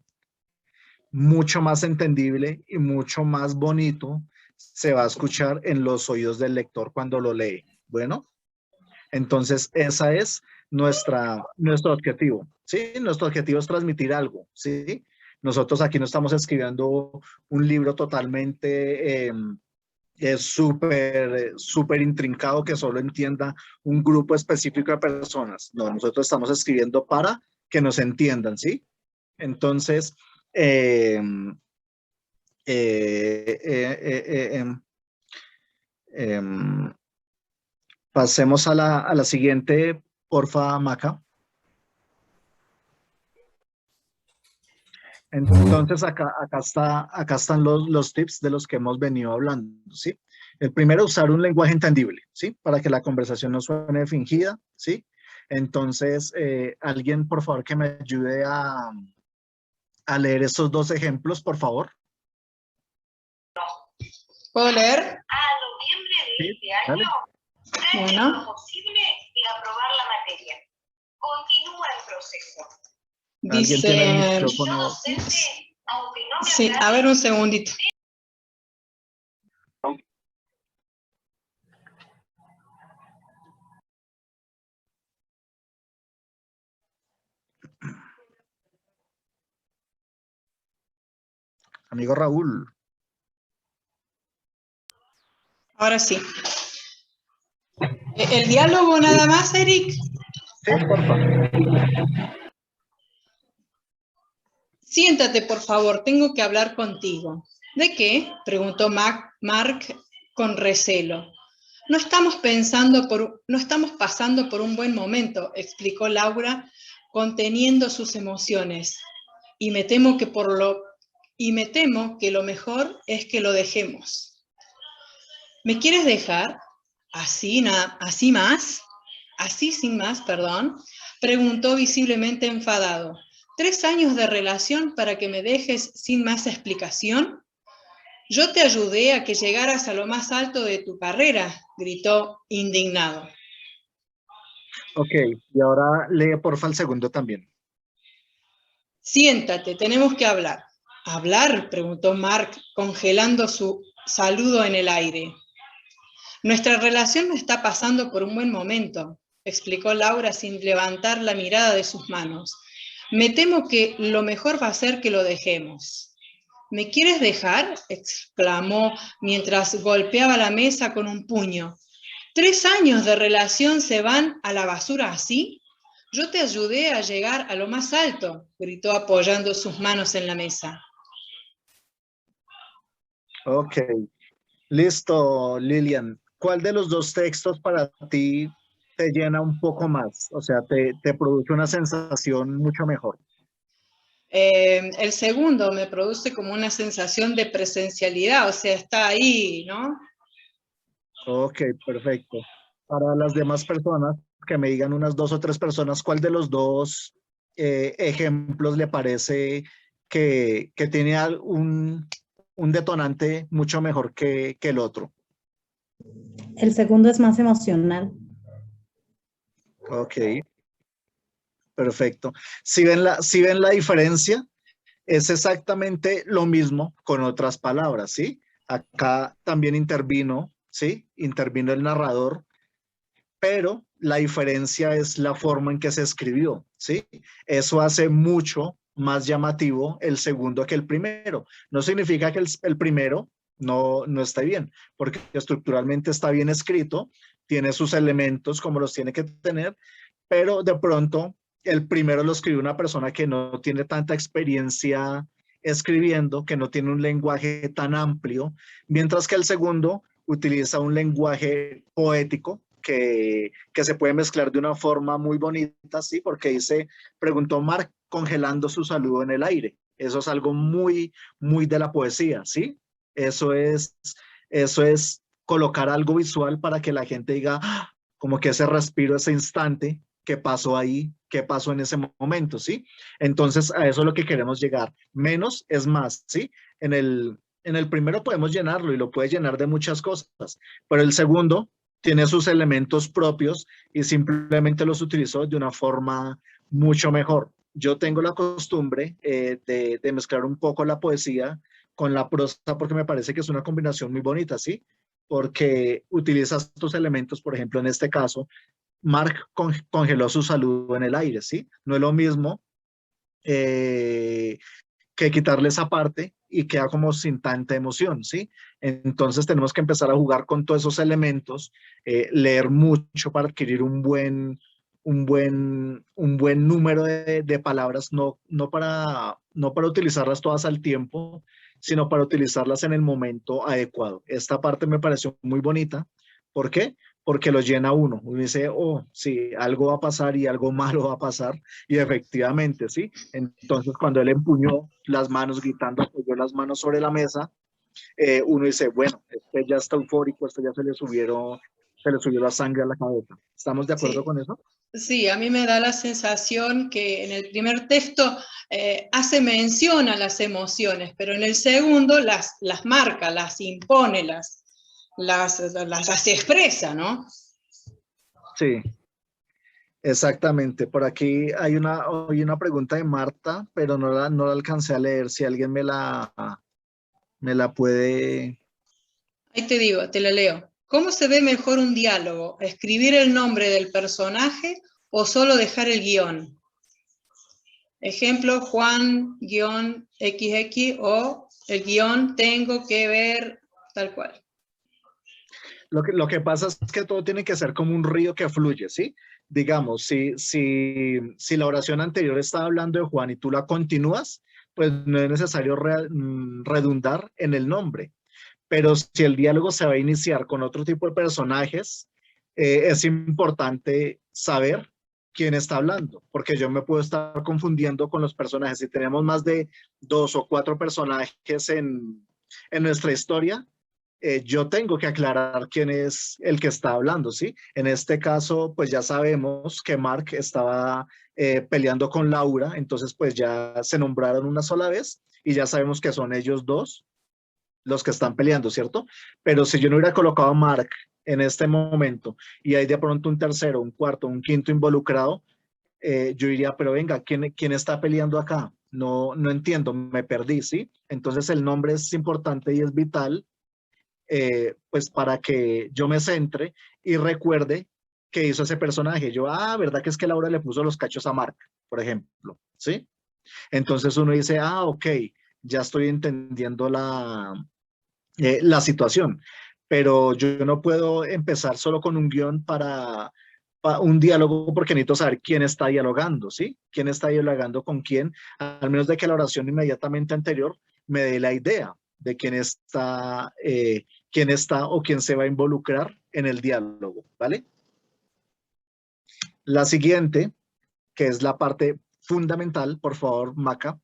mucho más entendible y mucho más bonito se va a escuchar en los oídos del lector cuando lo lee. Bueno, entonces esa es nuestro objetivo, ¿sí? Nuestro objetivo es transmitir algo, ¿sí? Nosotros aquí no estamos escribiendo un libro totalmente súper intrincado que solo entienda un grupo específico de personas. No, nosotros estamos escribiendo para que nos entiendan, ¿sí? Entonces, eh, eh, eh, eh, em, em, pasemos a la siguiente, porfa, Maca. Entonces, acá están los tips de los que hemos venido hablando, ¿sí? El primero, usar un lenguaje entendible, ¿sí? Para que la conversación no suene fingida, ¿sí? Entonces, alguien, por favor, que me ayude a leer estos dos ejemplos, por favor. ¿Puedo leer? A noviembre de este año, Bueno. lo posible de aprobar la materia. Continúa el proceso. ¿Alguien tiene el Dice, micrófono? Docente, aunque no me sí, agrade, a ver un segundito. Amigo Raúl. Ahora sí. ¿El diálogo nada más, Eric? Sí, por favor. Siéntate, por favor, tengo que hablar contigo. ¿De qué? Preguntó Mark con recelo. No estamos pasando por un buen momento, explicó Laura, conteniendo sus emociones. Y me temo que lo mejor es que lo dejemos. ¿Me quieres dejar? ¿Así sin más, perdón? Preguntó visiblemente enfadado. ¿3 años de relación para que me dejes sin más explicación? Yo te ayudé a que llegaras a lo más alto de tu carrera, gritó indignado. Ok, y ahora lee porfa el segundo también. Siéntate, tenemos que hablar. ¿Hablar? Preguntó Mark, congelando su saludo en el aire. Nuestra relación no está pasando por un buen momento, explicó Laura sin levantar la mirada de sus manos. Me temo que lo mejor va a ser que lo dejemos. ¿Me quieres dejar?, exclamó mientras golpeaba la mesa con un puño. ¿3 años de relación se van a la basura así? Yo te ayudé a llegar a lo más alto, gritó apoyando sus manos en la mesa. Ok, listo, Lilian. ¿Cuál de los dos textos para ti te llena un poco más? O sea, te produce una sensación mucho mejor. El segundo me produce como una sensación de presencialidad, o sea, está ahí, ¿no? Ok, perfecto. Para las demás personas, que me digan unas 2 o 3 personas, ¿cuál de los dos ejemplos le parece que tiene un detonante mucho mejor que el otro? El segundo es más emocional. Ok, perfecto. Si ven la diferencia, es exactamente lo mismo con otras palabras, ¿sí? Acá también intervino, ¿sí? Intervino el narrador, pero la diferencia es la forma en que se escribió, ¿sí? Eso hace mucho más llamativo el segundo que el primero. No significa que el primero no está bien, porque estructuralmente está bien escrito, tiene sus elementos como los tiene que tener, pero de pronto el primero lo escribió una persona que no tiene tanta experiencia escribiendo, que no tiene un lenguaje tan amplio, mientras que el segundo utiliza un lenguaje poético que se puede mezclar de una forma muy bonita, ¿sí? Porque dice, preguntó Mark congelando su saludo en el aire. Eso es algo muy, muy de la poesía, ¿sí? Eso es colocar algo visual para que la gente diga, ¡ah! Como que ese respiro, ese instante, ¿qué pasó ahí? ¿Qué pasó en ese momento? ¿Sí? Entonces, a eso es lo que queremos llegar. Menos es más, ¿sí? En el primero podemos llenarlo y lo puede llenar de muchas cosas, pero el segundo tiene sus elementos propios y simplemente los utilizó de una forma mucho mejor. Yo tengo la costumbre de mezclar un poco la poesía con la prosa porque me parece que es una combinación muy bonita, ¿sí? Porque utilizas estos elementos, por ejemplo, en este caso, Mark congeló su saludo en el aire, ¿sí? No es lo mismo que quitarle esa parte y queda como sin tanta emoción, ¿sí? Entonces tenemos que empezar a jugar con todos esos elementos, leer mucho para adquirir un buen número de palabras, no para utilizarlas todas al tiempo, sino para utilizarlas en el momento adecuado. Esta parte me pareció muy bonita. ¿Por qué? Porque lo llena uno. Uno dice, oh, sí, algo va a pasar y algo malo va a pasar. Y efectivamente, ¿sí? Entonces, cuando él empuñó las manos gritando, apoyó las manos sobre la mesa, uno dice, bueno, este ya está eufórico, este ya se le subió la sangre a la cabeza. ¿Estamos de acuerdo con eso? Sí, a mí me da la sensación que en el primer texto hace mención a las emociones, pero en el segundo las marca, las impone, las expresa, ¿no? Sí, exactamente. Por aquí hay una pregunta de Marta, pero no la alcancé a leer. Si alguien me la puede... Ahí te digo, te la leo. ¿Cómo se ve mejor un diálogo? ¿Escribir el nombre del personaje o solo dejar el guión? Ejemplo, Juan-XX o el guión tengo que ver tal cual. Lo que pasa es que todo tiene que ser como un río que fluye, ¿sí? Digamos, si la oración anterior estaba hablando de Juan y tú la continúas, pues no es necesario redundar en el nombre. Pero si el diálogo se va a iniciar con otro tipo de personajes, es importante saber quién está hablando, porque yo me puedo estar confundiendo con los personajes. Si tenemos más de 2 o 4 personajes en nuestra historia, yo tengo que aclarar quién es el que está hablando, ¿sí? En este caso, pues ya sabemos que Mark estaba peleando con Laura, entonces pues ya se nombraron una sola vez y ya sabemos que son ellos dos los que están peleando, ¿cierto? Pero si yo no hubiera colocado a Mark en este momento y hay de pronto un tercero, un cuarto, un quinto involucrado, yo diría, pero venga, ¿quién está peleando acá? No entiendo, me perdí, ¿sí? Entonces el nombre es importante y es vital, pues para que yo me centre y recuerde qué hizo ese personaje. Yo, ¿verdad que es que Laura le puso los cachos a Mark, por ejemplo? ¿Sí? Entonces uno dice, ok, ya estoy entendiendo la situación, pero yo no puedo empezar solo con un guión para un diálogo porque necesito saber quién está dialogando, ¿sí? ¿Quién está dialogando con quién? Al menos de que la oración inmediatamente anterior me dé la idea de quién está o quién se va a involucrar en el diálogo, ¿vale? La siguiente, que es la parte fundamental, por favor, Maca,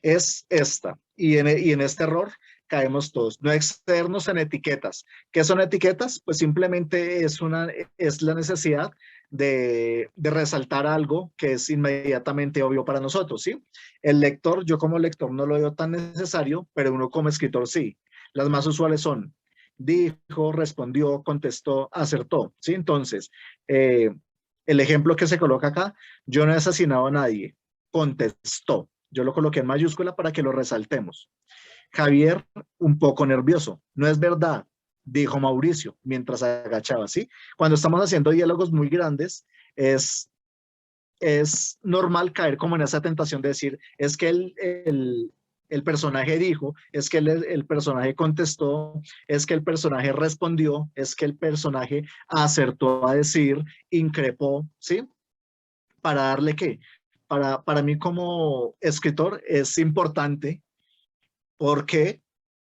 es esta. Y en este error caemos todos. No excedernos en etiquetas. ¿Qué son etiquetas? Pues simplemente es la necesidad de resaltar algo que es inmediatamente obvio para nosotros, ¿sí? El lector, yo como lector no lo veo tan necesario, pero uno como escritor sí. Las más usuales son dijo, respondió, contestó, acertó, ¿sí? Entonces, el ejemplo que se coloca acá, yo no he asesinado a nadie, contestó. Yo lo coloqué en mayúscula para que lo resaltemos. Javier, un poco nervioso. No es verdad, dijo Mauricio mientras agachaba, ¿sí? Cuando estamos haciendo diálogos muy grandes, es es normal caer como en esa tentación de decir, es que el personaje dijo, es que el personaje contestó, es que el personaje respondió, es que el personaje acertó a decir, increpó, ¿sí? ¿Para darle qué? Para mí como escritor es importante. ¿Por qué?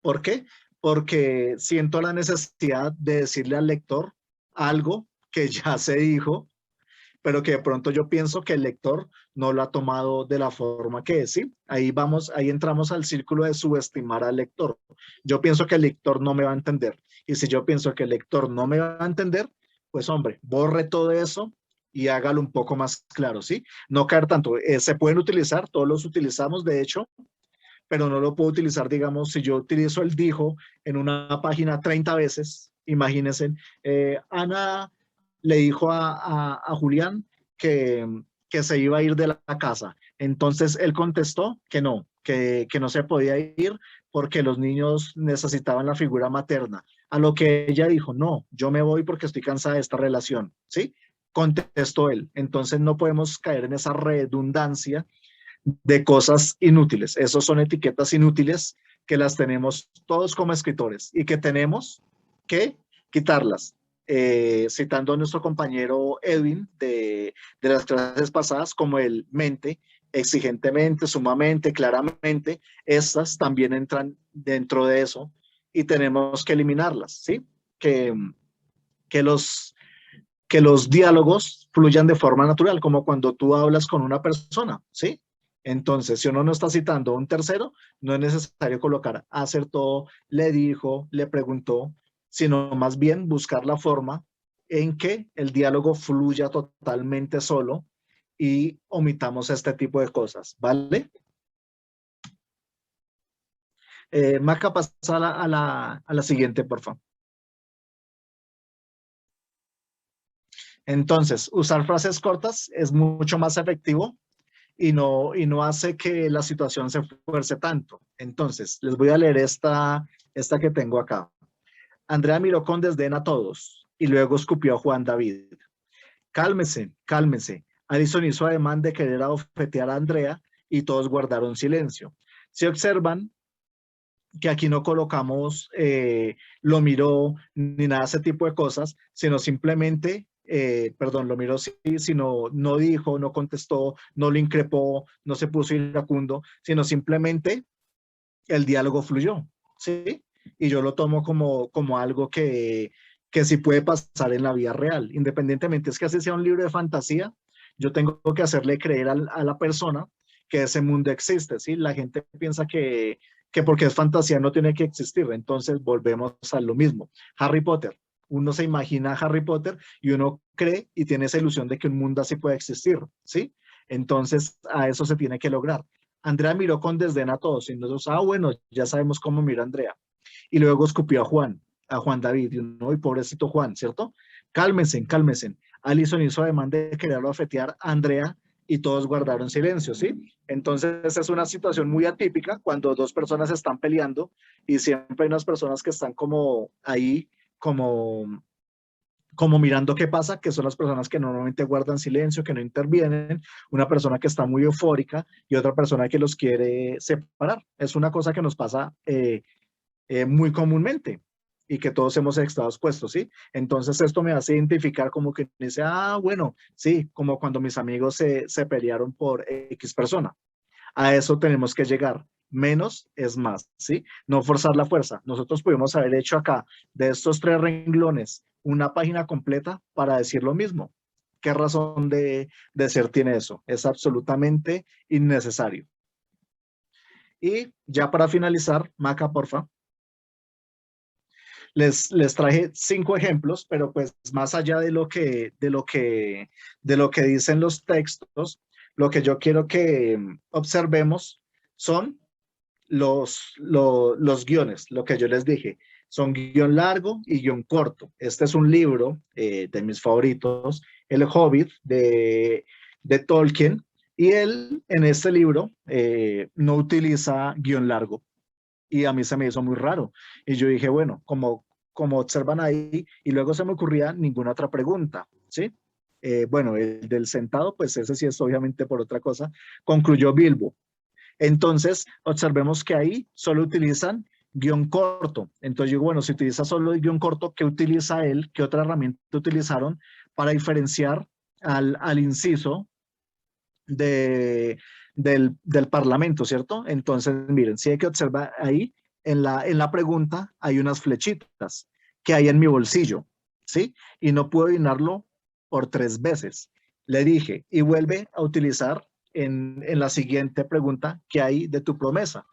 ¿Por qué? Porque siento la necesidad de decirle al lector algo que ya se dijo, pero que de pronto yo pienso que el lector no lo ha tomado de la forma que es, ¿sí? Ahí vamos, ahí entramos al círculo de subestimar al lector. Yo pienso que el lector no me va a entender. Y si yo pienso que el lector no me va a entender, pues hombre, borre todo eso y hágalo un poco más claro, ¿sí? No caer tanto. Se pueden utilizar, todos los utilizamos, de hecho, pero no lo puedo utilizar, digamos, si yo utilizo el dijo en una página 30 veces, imagínense, Ana le dijo a Julián que se iba a ir de la casa. Entonces él contestó que no se podía ir porque los niños necesitaban la figura materna. A lo que ella dijo, no, yo me voy porque estoy cansada de esta relación, ¿sí? Contestó él. Entonces no podemos caer en esa redundancia de cosas inútiles. Esos son etiquetas inútiles que las tenemos todos como escritores y que tenemos que quitarlas. Citando a nuestro compañero Edwin de las clases pasadas, como el mente, exigentemente, sumamente, claramente, estas también entran dentro de eso y tenemos que eliminarlas, ¿sí? Que los diálogos fluyan de forma natural, como cuando tú hablas con una persona, ¿sí? Entonces, si uno no está citando a un tercero, no es necesario colocar acertó, le dijo, le preguntó, sino más bien buscar la forma en que el diálogo fluya totalmente solo y omitamos este tipo de cosas, ¿vale? Maca, pasa a la siguiente, por favor. Entonces, usar frases cortas es mucho más efectivo y no hace que la situación se fuerce tanto. Entonces, les voy a leer esta que tengo acá. Andrea miró con desdén a todos y luego escupió a Juan David. Cálmese, cálmese. Alison hizo ademán de querer abofetear a Andrea y todos guardaron silencio. Si observan que aquí no colocamos lo miró ni nada de ese tipo de cosas, sino simplemente lo miró sí, sino no dijo, no contestó, no lo increpó, no se puso iracundo, sino simplemente el diálogo fluyó, ¿sí? Y yo lo tomo como algo que sí puede pasar en la vida real, independientemente es que así sea un libro de fantasía, yo tengo que hacerle creer a la persona que ese mundo existe, ¿sí? La gente piensa que porque es fantasía no tiene que existir, entonces volvemos a lo mismo. Harry Potter, uno se imagina a Harry Potter y uno cree y tiene esa ilusión de que un mundo así puede existir, ¿sí? Entonces a eso se tiene que lograr. Andrea miró con desdén a todos y nosotros, bueno, ya sabemos cómo mira Andrea. Y luego escupió a Juan David, y uno, y pobrecito Juan, ¿cierto? Cálmense, cálmense. Alison hizo ademán de quererlo afetear a Andrea y todos guardaron silencio, ¿sí? Entonces es una situación muy atípica cuando dos personas están peleando y siempre hay unas personas que están como ahí, como mirando qué pasa, que son las personas que normalmente guardan silencio, que no intervienen, una persona que está muy eufórica y otra persona que los quiere separar. Es una cosa que nos pasa muy comúnmente y que todos hemos estado expuestos, ¿sí? Entonces esto me hace identificar como que dice, bueno, sí, como cuando mis amigos se pelearon por X persona. A eso tenemos que llegar. Menos es más, ¿sí? No forzar la fuerza. Nosotros pudimos haber hecho acá de estos 3 renglones una página completa para decir lo mismo. ¿Qué razón de ser tiene eso? Es absolutamente innecesario. Y ya para finalizar, Maca, porfa. Les traje 5 ejemplos, pero pues más allá de lo que dicen los textos, lo que yo quiero que observemos son los guiones, lo que yo les dije. Son guión largo y guión corto. Este es un libro de mis favoritos, El Hobbit de Tolkien, y él en este libro no utiliza guión largo. Y a mí se me hizo muy raro. Y yo dije, bueno, como observan ahí, y luego se me ocurría ninguna otra pregunta, ¿sí? bueno, el del sentado, pues ese sí es obviamente por otra cosa, concluyó Bilbo. Entonces, observemos que ahí solo utilizan guión corto. Entonces, yo digo, bueno, si utiliza solo el guión corto, ¿qué utiliza él? ¿Qué otra herramienta utilizaron para diferenciar al inciso del Parlamento, ¿cierto? Entonces, miren, si hay que observar ahí, en la pregunta hay unas flechitas que hay en mi bolsillo, ¿sí? Y no puedo llenarlo por 3 veces. Le dije, y vuelve a utilizar en la siguiente pregunta que hay de tu promesa.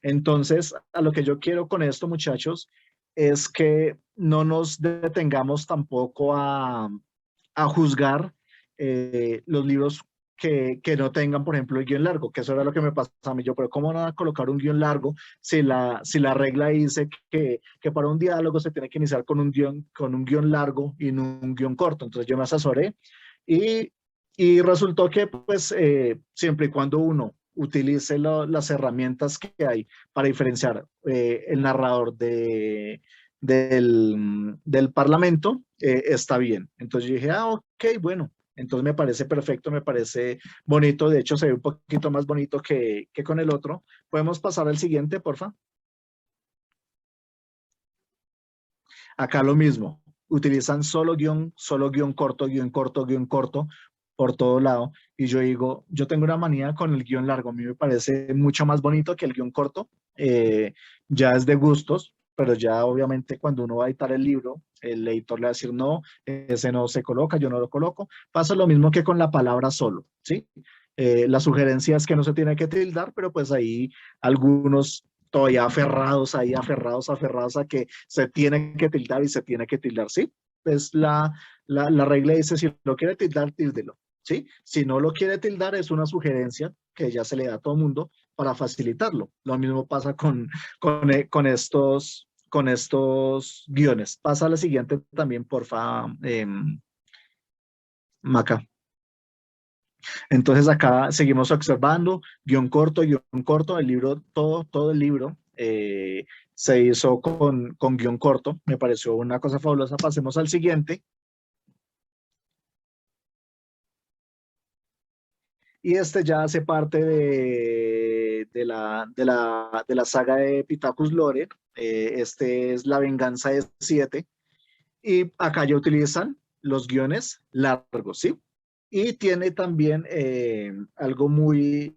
Entonces, a lo que yo quiero con esto, muchachos, es que no nos detengamos tampoco a juzgar los libros que no tengan, por ejemplo, el guión largo, que eso era lo que me pasaba a mí. Yo, pero ¿cómo van a colocar un guión largo si la regla dice que para un diálogo se tiene que iniciar con un guión largo y no un guión corto? Entonces yo me asesoré y resultó que, pues, siempre y cuando uno utilice las herramientas que hay para diferenciar el narrador del Parlamento, está bien. Entonces yo dije, ok, bueno. Entonces me parece perfecto, me parece bonito. De hecho, se ve un poquito más bonito que con el otro. ¿Podemos pasar al siguiente, porfa? Acá lo mismo. Utilizan solo guión corto, guión corto, guión corto por todo lado. Y yo digo, yo tengo una manía con el guión largo. A mí me parece mucho más bonito que el guión corto. Ya es de gustos, pero ya obviamente cuando uno va a editar el libro, el editor le va a decir, no, ese no se coloca, yo no lo coloco. Pasa lo mismo que con la palabra solo, ¿sí? La sugerencia es que no se tiene que tildar, pero pues ahí algunos todavía aferrados a que se tiene que tildar y se tiene que tildar, ¿sí? Pues la regla dice, si lo quiere tildar, tíldelo, ¿sí? Si no lo quiere tildar, es una sugerencia que ya se le da a todo mundo para facilitarlo. Lo mismo pasa con estos guiones. Pasa a la siguiente también, porfa, Maca. Entonces acá seguimos observando, guión corto, el libro, todo el libro se hizo con guión corto. Me pareció una cosa fabulosa. Pasemos al siguiente. Y este ya hace parte de la saga de Pittacus Lore. Este es La venganza de 7. Y acá ya utilizan los guiones largos, ¿sí? Y tiene también algo muy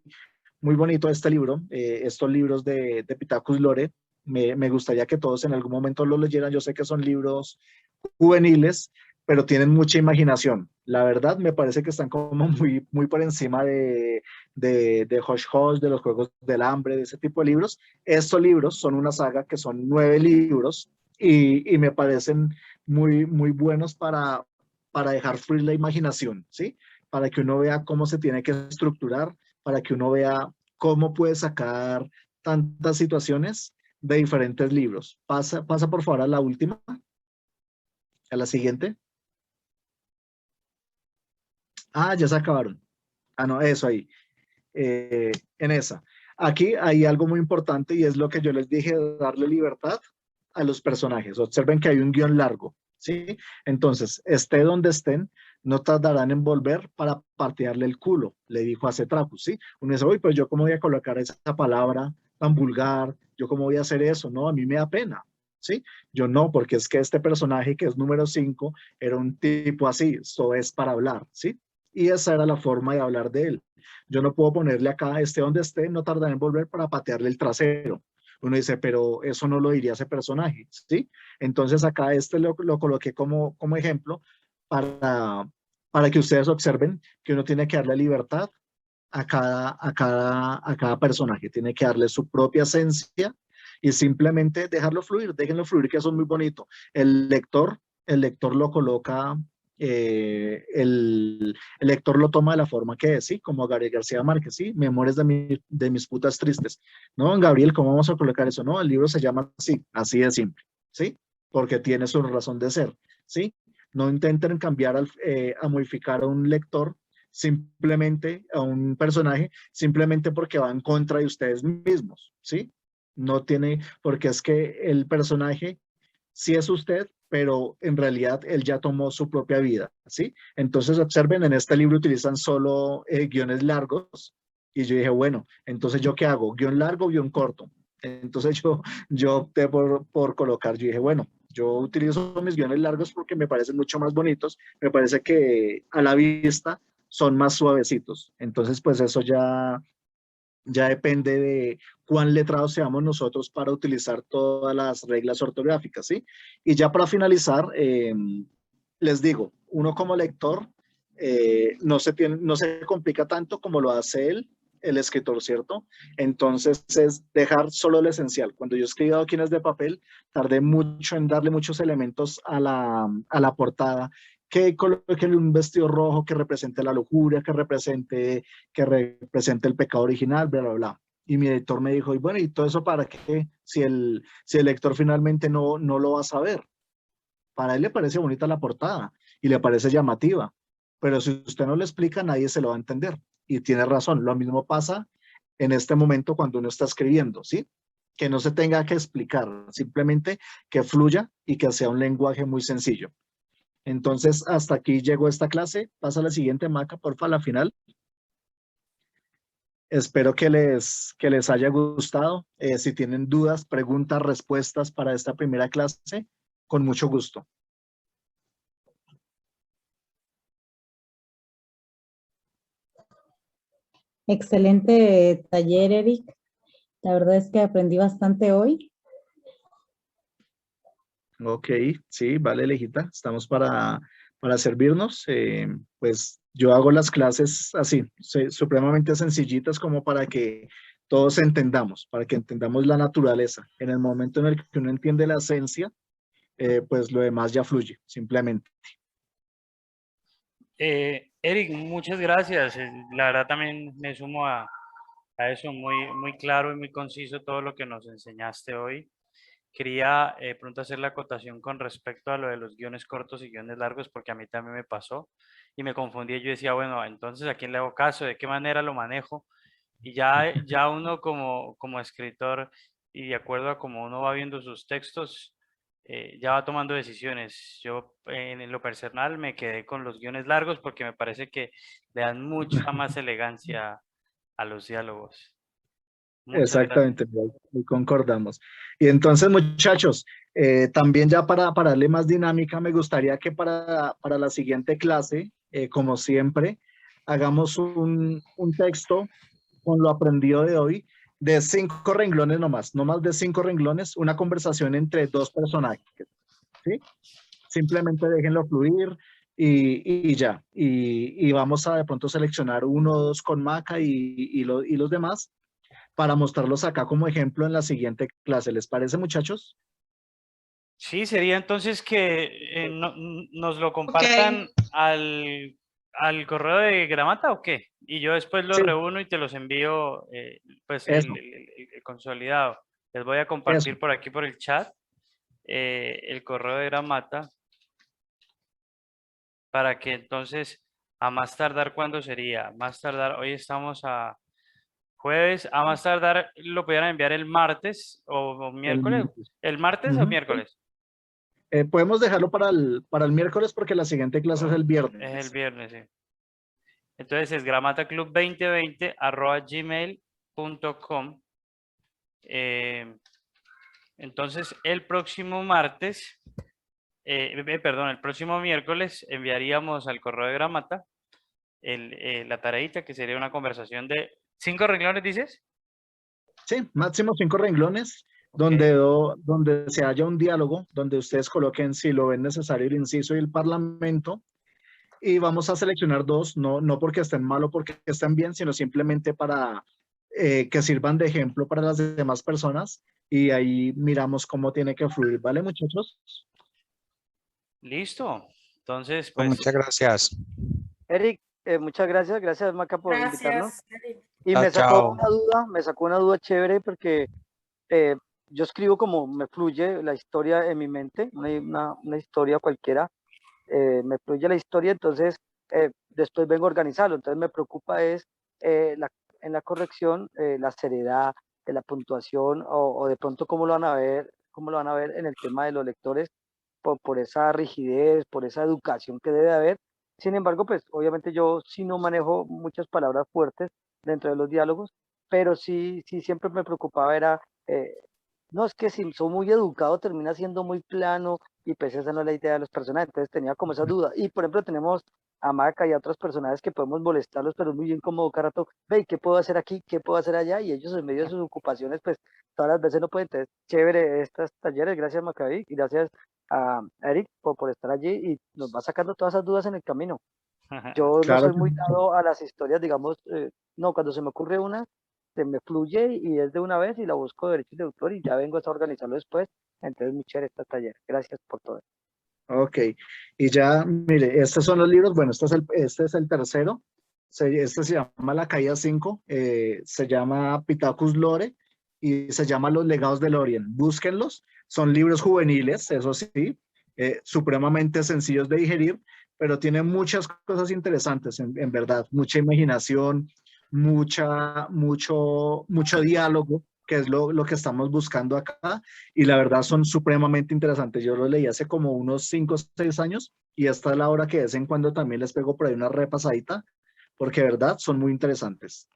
bonito este libro, estos libros de Pittacus Lore. Me gustaría que todos en algún momento los leyeran. Yo sé que son libros juveniles, pero tienen mucha imaginación. La verdad, me parece que están como muy por encima de Hush Hush, de los Juegos del Hambre, de ese tipo de libros. Estos libros son una saga que son 9 libros y me parecen muy buenos para dejar fluir la imaginación, ¿sí? Para que uno vea cómo se tiene que estructurar, para que uno vea cómo puede sacar tantas situaciones de diferentes libros. Pasa por favor a la última, a la siguiente. Ah, ya se acabaron. Ah, no, eso ahí. En esa. Aquí hay algo muy importante y es lo que yo les dije, de darle libertad a los personajes. Observen que hay un guión largo, ¿sí? Entonces, esté donde estén, no tardarán en volver para patearle el culo, le dijo a Cetracus, ¿sí? Uno dice, uy, pues yo cómo voy a colocar esa palabra tan vulgar, yo cómo voy a hacer eso, no, a mí me da pena, ¿sí? Yo no, porque es que este personaje que es número 5 era un tipo así, eso es para hablar, ¿sí? Y esa era la forma de hablar de él. Yo no puedo ponerle acá, esté donde esté, no tardará en volver para patearle el trasero. Uno dice, pero eso no lo diría ese personaje, ¿sí? Entonces acá lo coloqué como ejemplo para que ustedes observen que uno tiene que darle libertad a cada personaje, tiene que darle su propia esencia y simplemente dejarlo fluir, déjenlo fluir, que eso es muy bonito. El lector lo coloca, el lector lo toma de la forma que es, ¿sí? Como Gabriel García Márquez, ¿sí? Memorias de mis putas tristes. No, Gabriel, ¿cómo vamos a colocar eso? No, el libro se llama así de simple, ¿sí? Porque tiene su razón de ser, ¿sí? No intenten cambiar, a modificar a un lector simplemente, a un personaje, simplemente porque va en contra de ustedes mismos, ¿sí? No tiene, porque es que el personaje, si es usted, pero en realidad él ya tomó su propia vida, ¿sí? Entonces observen, en este libro utilizan solo guiones largos y yo dije, bueno, entonces ¿yo qué hago? ¿Guión largo o guión corto? Entonces yo opté por colocar, yo dije, bueno, yo utilizo mis guiones largos porque me parecen mucho más bonitos, me parece que a la vista son más suavecitos. Entonces, pues eso ya depende de cuán letrados seamos nosotros para utilizar todas las reglas ortográficas, ¿sí? Y ya para finalizar, les digo, uno como lector no se complica tanto como lo hace él, el escritor, ¿cierto? Entonces es dejar solo lo esencial. Cuando yo escribí Adoquines de papel, tardé mucho en darle muchos elementos a la portada, que coloque un vestido rojo que represente la lujuria, que represente el pecado original, bla, bla, bla. Y mi editor me dijo, y bueno, ¿y todo eso para qué? Si el lector finalmente no lo va a saber. Para él le parece bonita la portada y le parece llamativa, pero si usted no le explica, nadie se lo va a entender. Y tiene razón, lo mismo pasa en este momento cuando uno está escribiendo, ¿sí? Que no se tenga que explicar, simplemente que fluya y que sea un lenguaje muy sencillo. Entonces, hasta aquí llegó esta clase. Pasa a la siguiente, Maca, porfa, a la final. Espero que les haya gustado. Si tienen dudas, preguntas, respuestas para esta primera clase, con mucho gusto. Excelente taller, Eric. La verdad es que aprendí bastante hoy. Ok, sí, vale, Lejita. Estamos para servirnos. Pues yo hago las clases así, supremamente sencillitas como para que todos entendamos, para que entendamos la naturaleza. En el momento en el que uno entiende la esencia, pues lo demás ya fluye, simplemente. Eric, muchas gracias. La verdad también me sumo a eso, muy claro y muy conciso todo lo que nos enseñaste hoy. Quería pronto hacer la acotación con respecto a lo de los guiones cortos y guiones largos, porque a mí también me pasó y me confundí. Yo decía, bueno, entonces ¿a quién le hago caso? ¿De qué manera lo manejo? Y ya uno como escritor y de acuerdo a cómo uno va viendo sus textos, ya va tomando decisiones. Yo en lo personal me quedé con los guiones largos porque me parece que le dan mucha más elegancia a los diálogos. Muchas gracias. Exactamente, ahí concordamos. Y entonces, muchachos, también ya para darle más dinámica, me gustaría que para la siguiente clase, como siempre, hagamos un texto con lo aprendido de hoy de 5 renglones nomás, no más de 5 renglones, una conversación entre dos personajes, ¿sí? Simplemente déjenlo fluir y ya. Y vamos a de pronto seleccionar uno o dos con Maca y los demás para mostrarlos acá como ejemplo en la siguiente clase. ¿Les parece, muchachos? Sí, sería entonces que nos lo compartan al correo de Gramata o qué. Y yo después los Sí, reúno y te los envío, pues eso, el consolidado. Les voy a eso. compartir por aquí por el chat el correo de Gramata para que entonces a más tardar, ¿cuándo sería? Más tardar, hoy estamos a jueves, a más tardar lo pudieran enviar el martes o El miércoles. martes. ¿El martes o Ujú, sí. miércoles? Podemos dejarlo para el miércoles porque la siguiente clase es el Es el viernes. viernes, sí. Entonces es gramataclub2020@gmail.com. Entonces el próximo martes, perdón, el próximo miércoles enviaríamos al correo de Gramata la tareita que sería una conversación de 5 renglones, dices. Sí, máximo 5 renglones Ok, donde se haya un diálogo, donde ustedes coloquen si lo ven necesario el inciso y el parlamento. Y vamos a seleccionar dos, no porque estén mal o porque estén bien, sino simplemente para que sirvan de ejemplo para las demás personas. Y ahí miramos cómo tiene que fluir, ¿vale, muchachos? listo. Entonces, Pues pues, muchas gracias. Eric, muchas gracias, gracias Maca por invitarnos. Gracias, Eric. Y Chao, chao. me sacó una duda chévere porque yo escribo como me fluye la historia en mi mente, una historia cualquiera, me fluye la historia, entonces después vengo a organizarlo, entonces me preocupa es en la corrección la seriedad de la puntuación o de pronto cómo lo van a ver en el tema de los lectores, por esa rigidez, por esa educación que debe haber. Sin embargo, pues obviamente yo sí no manejo muchas palabras fuertes dentro de los diálogos, pero sí siempre me preocupaba era, no, es que si soy muy educado termina siendo muy plano y pues esa no es la idea de los personajes, entonces tenía como esa duda. Y por ejemplo tenemos a Maca y a otros personajes que podemos molestarlos, pero es muy incómodo cada rato, ve, ¿qué puedo hacer aquí? ¿Qué puedo hacer allá? Y ellos en medio de sus ocupaciones, pues todas las veces no pueden. Entonces, chévere estos talleres, gracias Macabi y gracias a Eric por estar allí y nos va sacando todas esas dudas en el camino. Yo no Claro soy que muy sí. dado a las historias, digamos, no, cuando se me ocurre una, se me fluye y es de una vez y la busco de derechos de autor y ya vengo a organizarlo después. Entonces, muy chévere este taller. Gracias por todo. Ok, y ya, mire, estos son los libros, bueno, este es el tercero, este se llama La Caída 5, se llama Pitacus Lore y se llama Los Legados de Lorien. Búsquenlos, son libros juveniles, eso sí, supremamente sencillos de digerir, pero tienen muchas cosas interesantes, en verdad, mucha imaginación, mucho diálogo, que es lo que estamos buscando acá y la verdad son supremamente interesantes. Yo los leí hace como unos 5 o 6 años y esta es la hora que de vez en cuando también les pego por ahí una repasadita, porque de verdad son muy interesantes.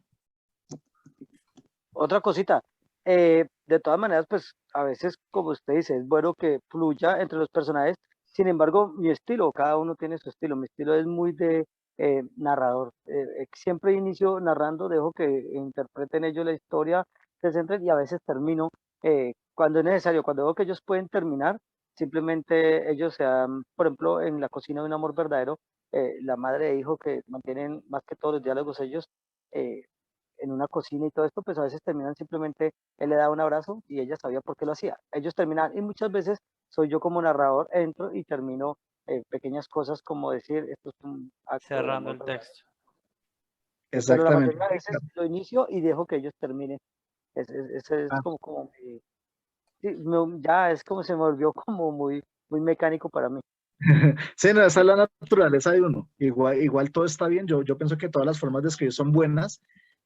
Otra cosita, de todas maneras, pues a veces, como usted dice, es bueno que fluya entre los personajes. Sin embargo, mi estilo, cada uno tiene su estilo. Mi estilo es muy de narrador. Siempre inicio narrando, dejo que interpreten ellos la historia, se centren y a veces termino cuando es necesario, cuando veo que ellos pueden terminar, simplemente ellos sean, por ejemplo, en La Cocina de un Amor Verdadero, la madre e hijo que mantienen más que todos los diálogos ellos. En una cocina y todo esto, pues a veces terminan simplemente, él le da un abrazo y ella sabía por qué lo hacía. Ellos terminan, y muchas veces soy yo como narrador, entro y termino pequeñas cosas como decir, esto es un acto de Cerrando amor el verdadero. texto. Pero la Exactamente. mayoría de veces lo inicio y dejo que ellos terminen. Ese es Ah, como sí, ya es como se me volvió como muy mecánico para mí. sí, no, esa es la naturaleza de uno. Igual todo está bien. Yo pienso que todas las formas de escribir son buenas,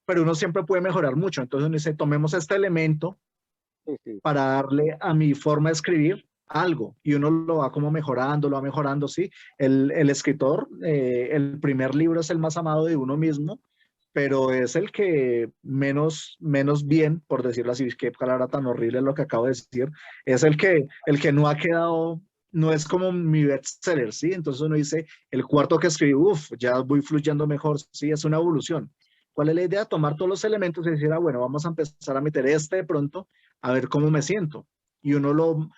pero uno siempre puede mejorar mucho. Entonces uno dice, tomemos este elemento Sí, sí. para darle a mi forma de escribir algo y uno lo va como mejorando, lo va mejorando, sí. El escritor, el primer libro es el más amado de uno mismo, pero es el que menos bien, por decirlo así, qué palabra tan horrible lo que acabo de decir, es el que no ha quedado, no es como mi bestseller, ¿sí? Entonces uno dice, el cuarto que escribí, uff, ya voy fluyendo mejor, sí, es una evolución. ¿Cuál es la idea? Tomar todos los elementos y decir, bueno, vamos a empezar a meter este de pronto, a ver cómo me siento. Y uno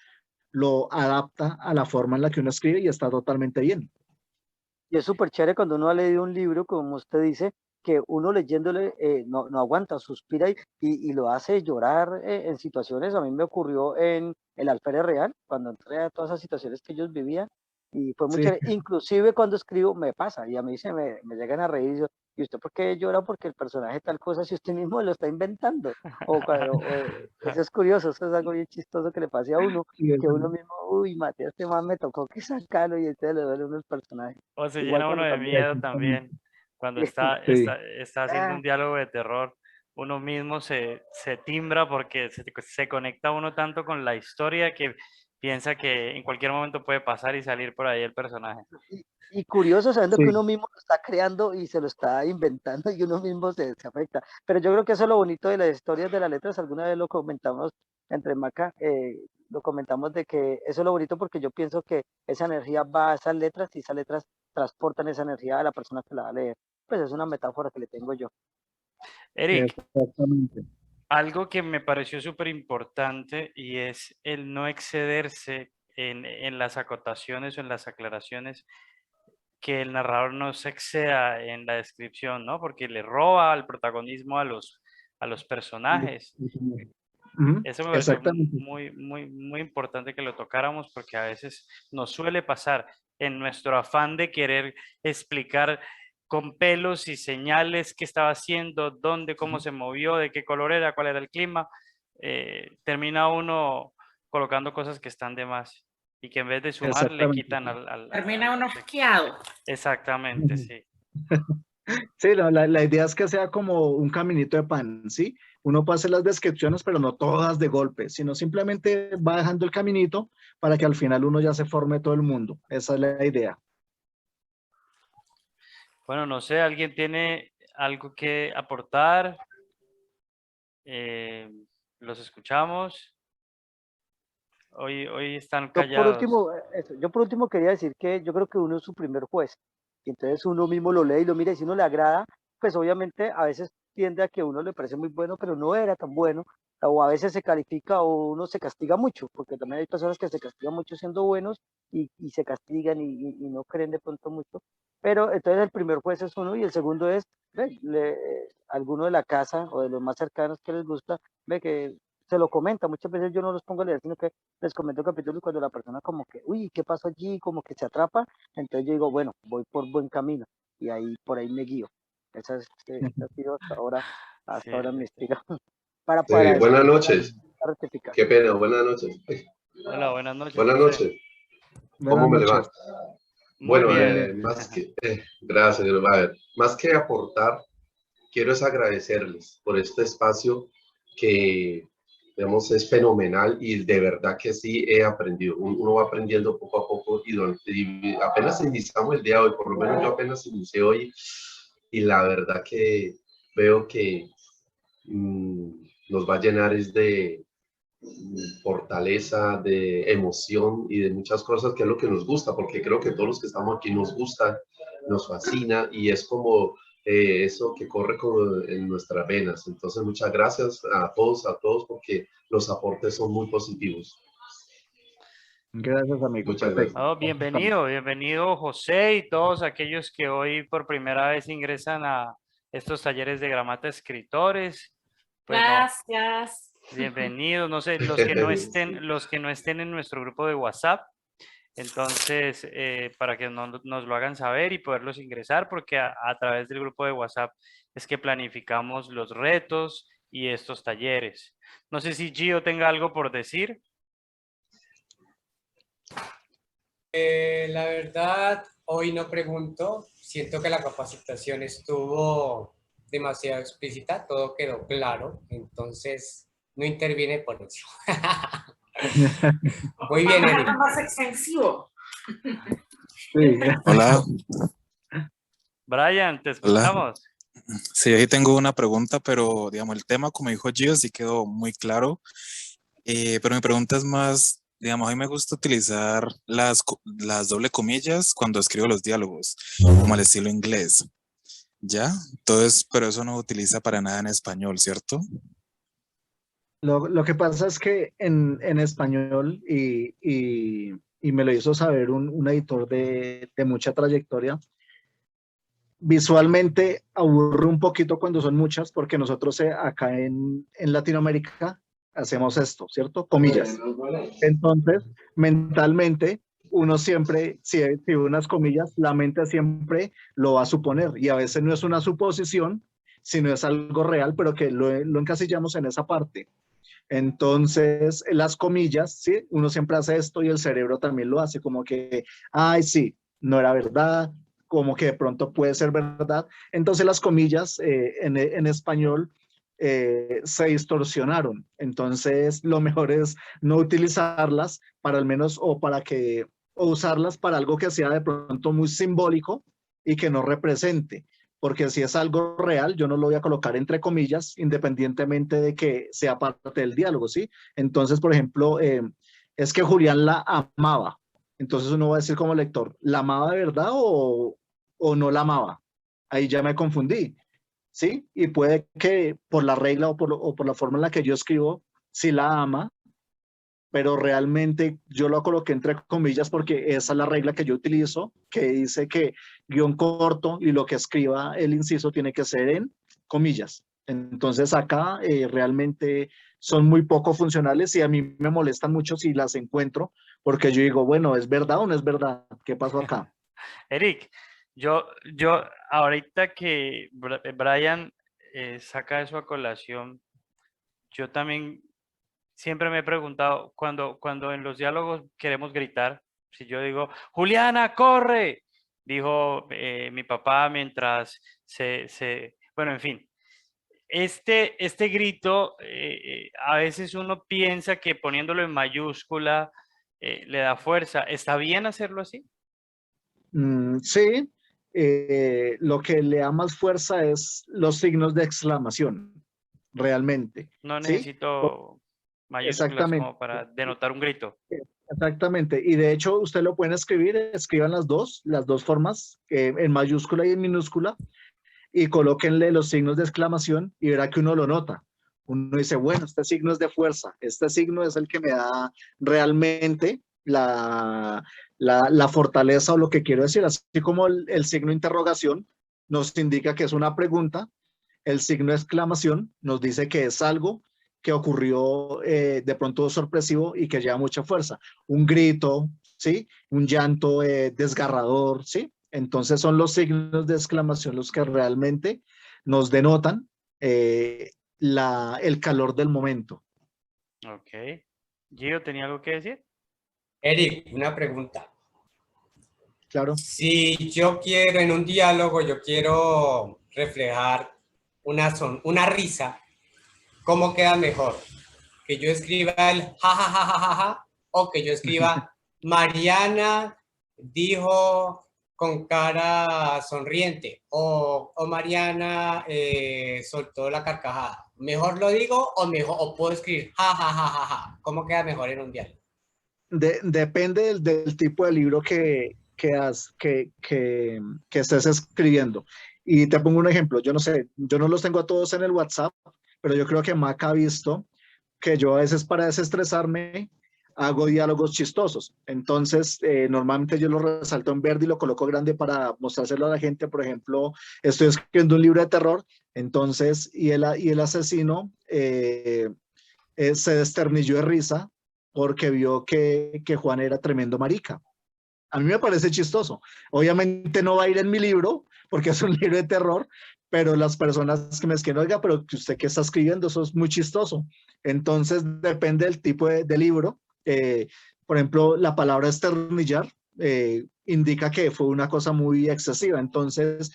lo adapta a la forma en la que uno escribe y está totalmente bien. Y es súper chévere cuando uno ha leído un libro, como usted dice, que uno leyéndole no aguanta, suspira y lo hace llorar en situaciones. A mí me ocurrió en el Alférez Real, cuando entré a todas esas situaciones que ellos vivían, y fue muy Sí, chévere. Inclusive cuando escribo me pasa, y a mí me llegan a reír, ¿y usted por qué llora? Porque el personaje tal cosa, si usted mismo lo está inventando. Eso es curioso, eso es algo bien chistoso que le pase a uno, sí, que uno mismo, uy, Mateo, este man me tocó que sacarlo, y entonces le duele a uno el personaje. O se Igual llena uno cuando de también, miedo exactamente. también cuando Sí. está haciendo un diálogo de terror. Uno mismo se timbra porque se conecta uno tanto con la historia que piensa que en cualquier momento puede pasar y salir por ahí el personaje. y curioso sabiendo que Sí, uno mismo lo está creando y se lo está inventando y uno mismo se afecta. Pero yo creo que eso es lo bonito de las historias de las letras. Alguna vez lo comentamos entre Maca, lo comentamos de que eso es lo bonito porque yo pienso que esa energía va a esas letras y esas letras transportan esa energía a la persona que la va a leer. Pues es una metáfora que le tengo yo. Eric, exactamente. algo que me pareció súper importante y es el no excederse en las acotaciones o en las aclaraciones, que el narrador no se exceda en la descripción, ¿no? Porque le roba el protagonismo a los personajes. Ujú, Eso me pareció exactamente. muy importante que lo tocáramos porque a veces nos suele pasar en nuestro afán de querer explicar con pelos y señales qué estaba haciendo, dónde, cómo se movió, de qué color era, cuál era el clima, termina uno colocando cosas que están de más y que en vez de sumar le Exactamente. quitan Termina uno asqueado. Exactamente, sí. Sí, la idea es que sea como un caminito de pan, ¿sí? Uno puede hacer las descripciones, pero no todas de golpe, sino simplemente va dejando el caminito para que al final uno ya se forme todo el mundo. Esa es la idea. Bueno, no sé, ¿alguien tiene algo que aportar? Los escuchamos. Hoy están Yo por callados. último, yo por último quería decir que yo creo que uno es su primer juez. Y entonces uno mismo lo lee y lo mira y si uno le agrada, pues obviamente a veces tiende a que a uno le parece muy bueno, pero no era tan bueno. O a veces se califica o uno se castiga mucho, porque también hay personas que se castigan mucho siendo buenos y se castigan y no creen de pronto mucho. Pero entonces el primer juez es uno y el segundo es alguno de la casa o de los más cercanos que les gusta, ve que se lo comenta. Muchas veces yo no los pongo a leer, sino que les comento el capítulo y cuando la persona como que, uy, ¿qué pasó allí? Como que se atrapa, entonces yo digo, bueno, voy por buen camino y ahí por ahí me guío. Esa ha sido Sí. hasta ahora mi estilo Buenas para noches. rectificar. Qué pena, buenas noches. Hola, buenas noches, Buenas José. noches. Buenas ¿Cómo me le va? noches. Muy Bueno, bien. Bien. gracias. A ver, más que aportar, quiero es agradecerles por este espacio que, digamos, es fenomenal y de verdad que sí he aprendido. Uno va aprendiendo poco a poco y apenas iniciamos el día de hoy, por lo menos yo apenas inicié hoy y la verdad que veo que nos va a llenar es de fortaleza, de emoción y de muchas cosas que es lo que nos gusta, porque creo que todos los que estamos aquí nos gusta, nos fascina y es como eso que corre en nuestras venas. Entonces, muchas gracias a todos, porque los aportes son muy positivos. Gracias, amigo. Muchas Perfecto. gracias. Oh, bienvenido, bienvenido José y todos aquellos que hoy por primera vez ingresan a estos talleres de Gramata Escritores. Pues no, Gracias. bienvenidos, no sé, los que no estén en nuestro grupo de WhatsApp, entonces para que nos lo hagan saber y poderlos ingresar, porque a través del grupo de WhatsApp es que planificamos los retos y estos talleres. No sé si Gio tenga algo por decir. La verdad, hoy no pregunto. Siento que la capacitación estuvo demasiado explícita, todo quedó claro, entonces no interviene por eso. Muy bien, Vamos a Eric. algo más extensivo. Sí. Hola, Brian, te hola. escuchamos. Sí, ahí tengo una pregunta, pero digamos, el tema, como dijo Gio, sí quedó muy claro. Pero mi pregunta es más, digamos, a mí me gusta utilizar las doble comillas cuando escribo los diálogos, como al estilo inglés. ¿Ya? Entonces, pero eso no utiliza para nada en español, ¿cierto? Lo que pasa es que en español, y me lo hizo saber un editor de mucha trayectoria, visualmente aburre un poquito cuando son muchas, porque nosotros acá en Latinoamérica hacemos esto, ¿cierto? Comillas. Entonces, mentalmente, uno siempre, si unas comillas, la mente siempre lo va a suponer, y a veces no es una suposición, sino es algo real, pero que lo encasillamos en esa parte. Entonces, las comillas, ¿sí? Uno siempre hace esto y el cerebro también lo hace, como que, ay, sí, no era verdad, como que de pronto puede ser verdad. Entonces, las comillas en español se distorsionaron. Entonces, lo mejor es no utilizarlas para al menos, o usarlas para algo que sea de pronto muy simbólico y que no represente, porque si es algo real, yo no lo voy a colocar entre comillas, independientemente de que sea parte del diálogo, ¿sí? Entonces, por ejemplo, es que Julián la amaba. Entonces uno va a decir como lector, ¿la amaba de verdad o no la amaba? Ahí ya me confundí, ¿sí? Y puede que por la regla o por la forma en la que yo escribo, sí la ama, pero realmente yo lo coloqué entre comillas porque esa es la regla que yo utilizo, que dice que guión corto y lo que escriba el inciso tiene que ser en comillas. Entonces acá realmente son muy poco funcionales y a mí me molestan mucho si las encuentro, porque yo digo, bueno, ¿es verdad o no es verdad? ¿Qué pasó acá? Eric, yo ahorita que Brian saca eso a colación, yo también siempre me he preguntado, cuando en los diálogos queremos gritar, si yo digo, Juliana, corre, dijo mi papá mientras bueno, en fin. Este grito, a veces uno piensa que poniéndolo en mayúscula le da fuerza. ¿Está bien hacerlo así? Sí, lo que le da más fuerza es los signos de exclamación, realmente, No ¿sí? necesito mayúsculas Exactamente. como para denotar un grito. Exactamente, y de hecho usted lo pueden escribir, escriban las dos formas, en mayúscula y en minúscula, y colóquenle los signos de exclamación y verá que uno lo nota. Uno dice, bueno, este signo es de fuerza, este signo es el que me da realmente la fortaleza o lo que quiero decir, así como el signo de interrogación nos indica que es una pregunta, el signo de exclamación nos dice que es algo que ocurrió de pronto sorpresivo y que lleva mucha fuerza. Un grito, ¿sí? Un llanto desgarrador, ¿sí? Entonces son los signos de exclamación los que realmente nos denotan el calor del momento. Ok. Gio, ¿tenía algo que decir? Eric, una pregunta. Claro. Si yo quiero en un diálogo, yo quiero reflejar una risa, ¿cómo queda mejor? ¿Que yo escriba el ja, ja, ja, ja, ja, ja, o que yo escriba Mariana dijo con cara sonriente, o Mariana soltó la carcajada? ¿Mejor lo digo o puedo escribir ja, ja, ja, ja, ja? ¿Cómo queda mejor en un diálogo? Depende del tipo de libro que estés escribiendo. Y te pongo un ejemplo, yo no sé, yo no los tengo a todos en el WhatsApp, pero yo creo que Mac ha visto que yo a veces para desestresarme hago diálogos chistosos. Entonces, normalmente yo lo resalto en verde y lo coloco grande para mostrárselo a la gente. Por ejemplo, estoy escribiendo un libro de terror, entonces, y el asesino se desternilló de risa porque vio que Juan era tremendo marica. A mí me parece chistoso. Obviamente no va a ir en mi libro, porque es un libro de terror, pero las personas que me escriben, oiga, pero que usted qué está escribiendo, eso es muy chistoso. Entonces, depende del tipo de libro. Por ejemplo, la palabra esternillar indica que fue una cosa muy excesiva. Entonces,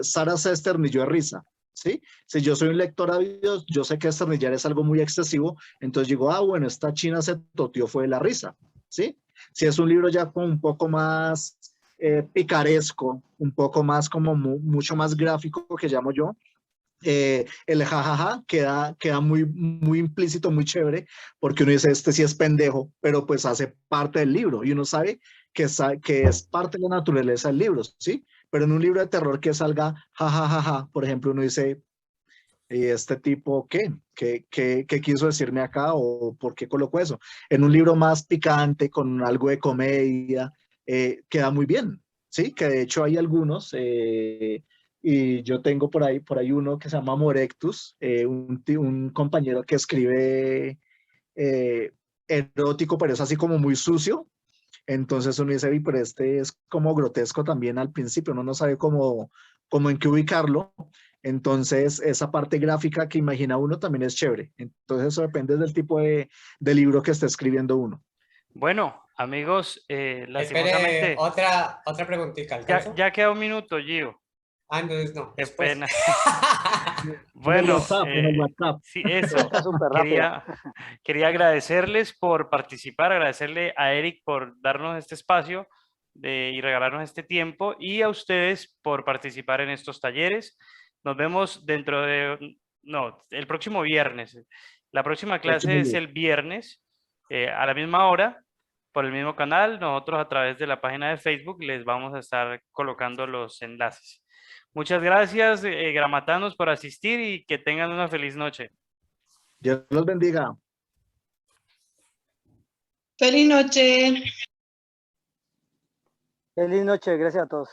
Sara se esternilló de risa. ¿Sí? Si yo soy un lector ávido, yo sé que esternillar es algo muy excesivo, entonces digo, ah, bueno, esta china se toteó fue de la risa, ¿sí? Si es un libro ya con un poco más picaresco, un poco más como mucho más gráfico que llamo yo, el jajaja queda muy implícito, muy chévere, porque uno dice, este sí es pendejo, pero pues hace parte del libro y uno sabe que es parte de la naturaleza del libro, ¿sí? Pero en un libro de terror que salga jajajaja, por ejemplo, uno dice, ¿y este tipo qué quiso decirme acá o por qué colocó eso? En un libro más picante, con algo de comedia, queda muy bien, ¿sí? Que de hecho hay algunos, y yo tengo por ahí uno que se llama Morectus, un compañero que escribe erótico, pero es así como muy sucio. Entonces uno dice, pero este es como grotesco también al principio, uno no sabe cómo en qué ubicarlo. Entonces esa parte gráfica que imagina uno también es chévere. Entonces eso depende del tipo de libro que esté escribiendo uno. Bueno, amigos, Espere, lastimosamente otra preguntita, ¿alcanzo? ya queda un minuto, Gio. Ah, entonces no, Qué después. pena. En el Bueno, WhatsApp. sí, eso. Está súper rápida. Quería agradecerles por participar, agradecerle a Eric por darnos este espacio y regalarnos este tiempo y a ustedes por participar en estos talleres. Nos vemos el próximo viernes. La próxima clase es el viernes a la misma hora por el mismo canal. Nosotros a través de la página de Facebook les vamos a estar colocando los enlaces. Muchas gracias, gramatanos, por asistir y que tengan una feliz noche. Dios los bendiga. Feliz noche. Feliz noche, gracias a todos.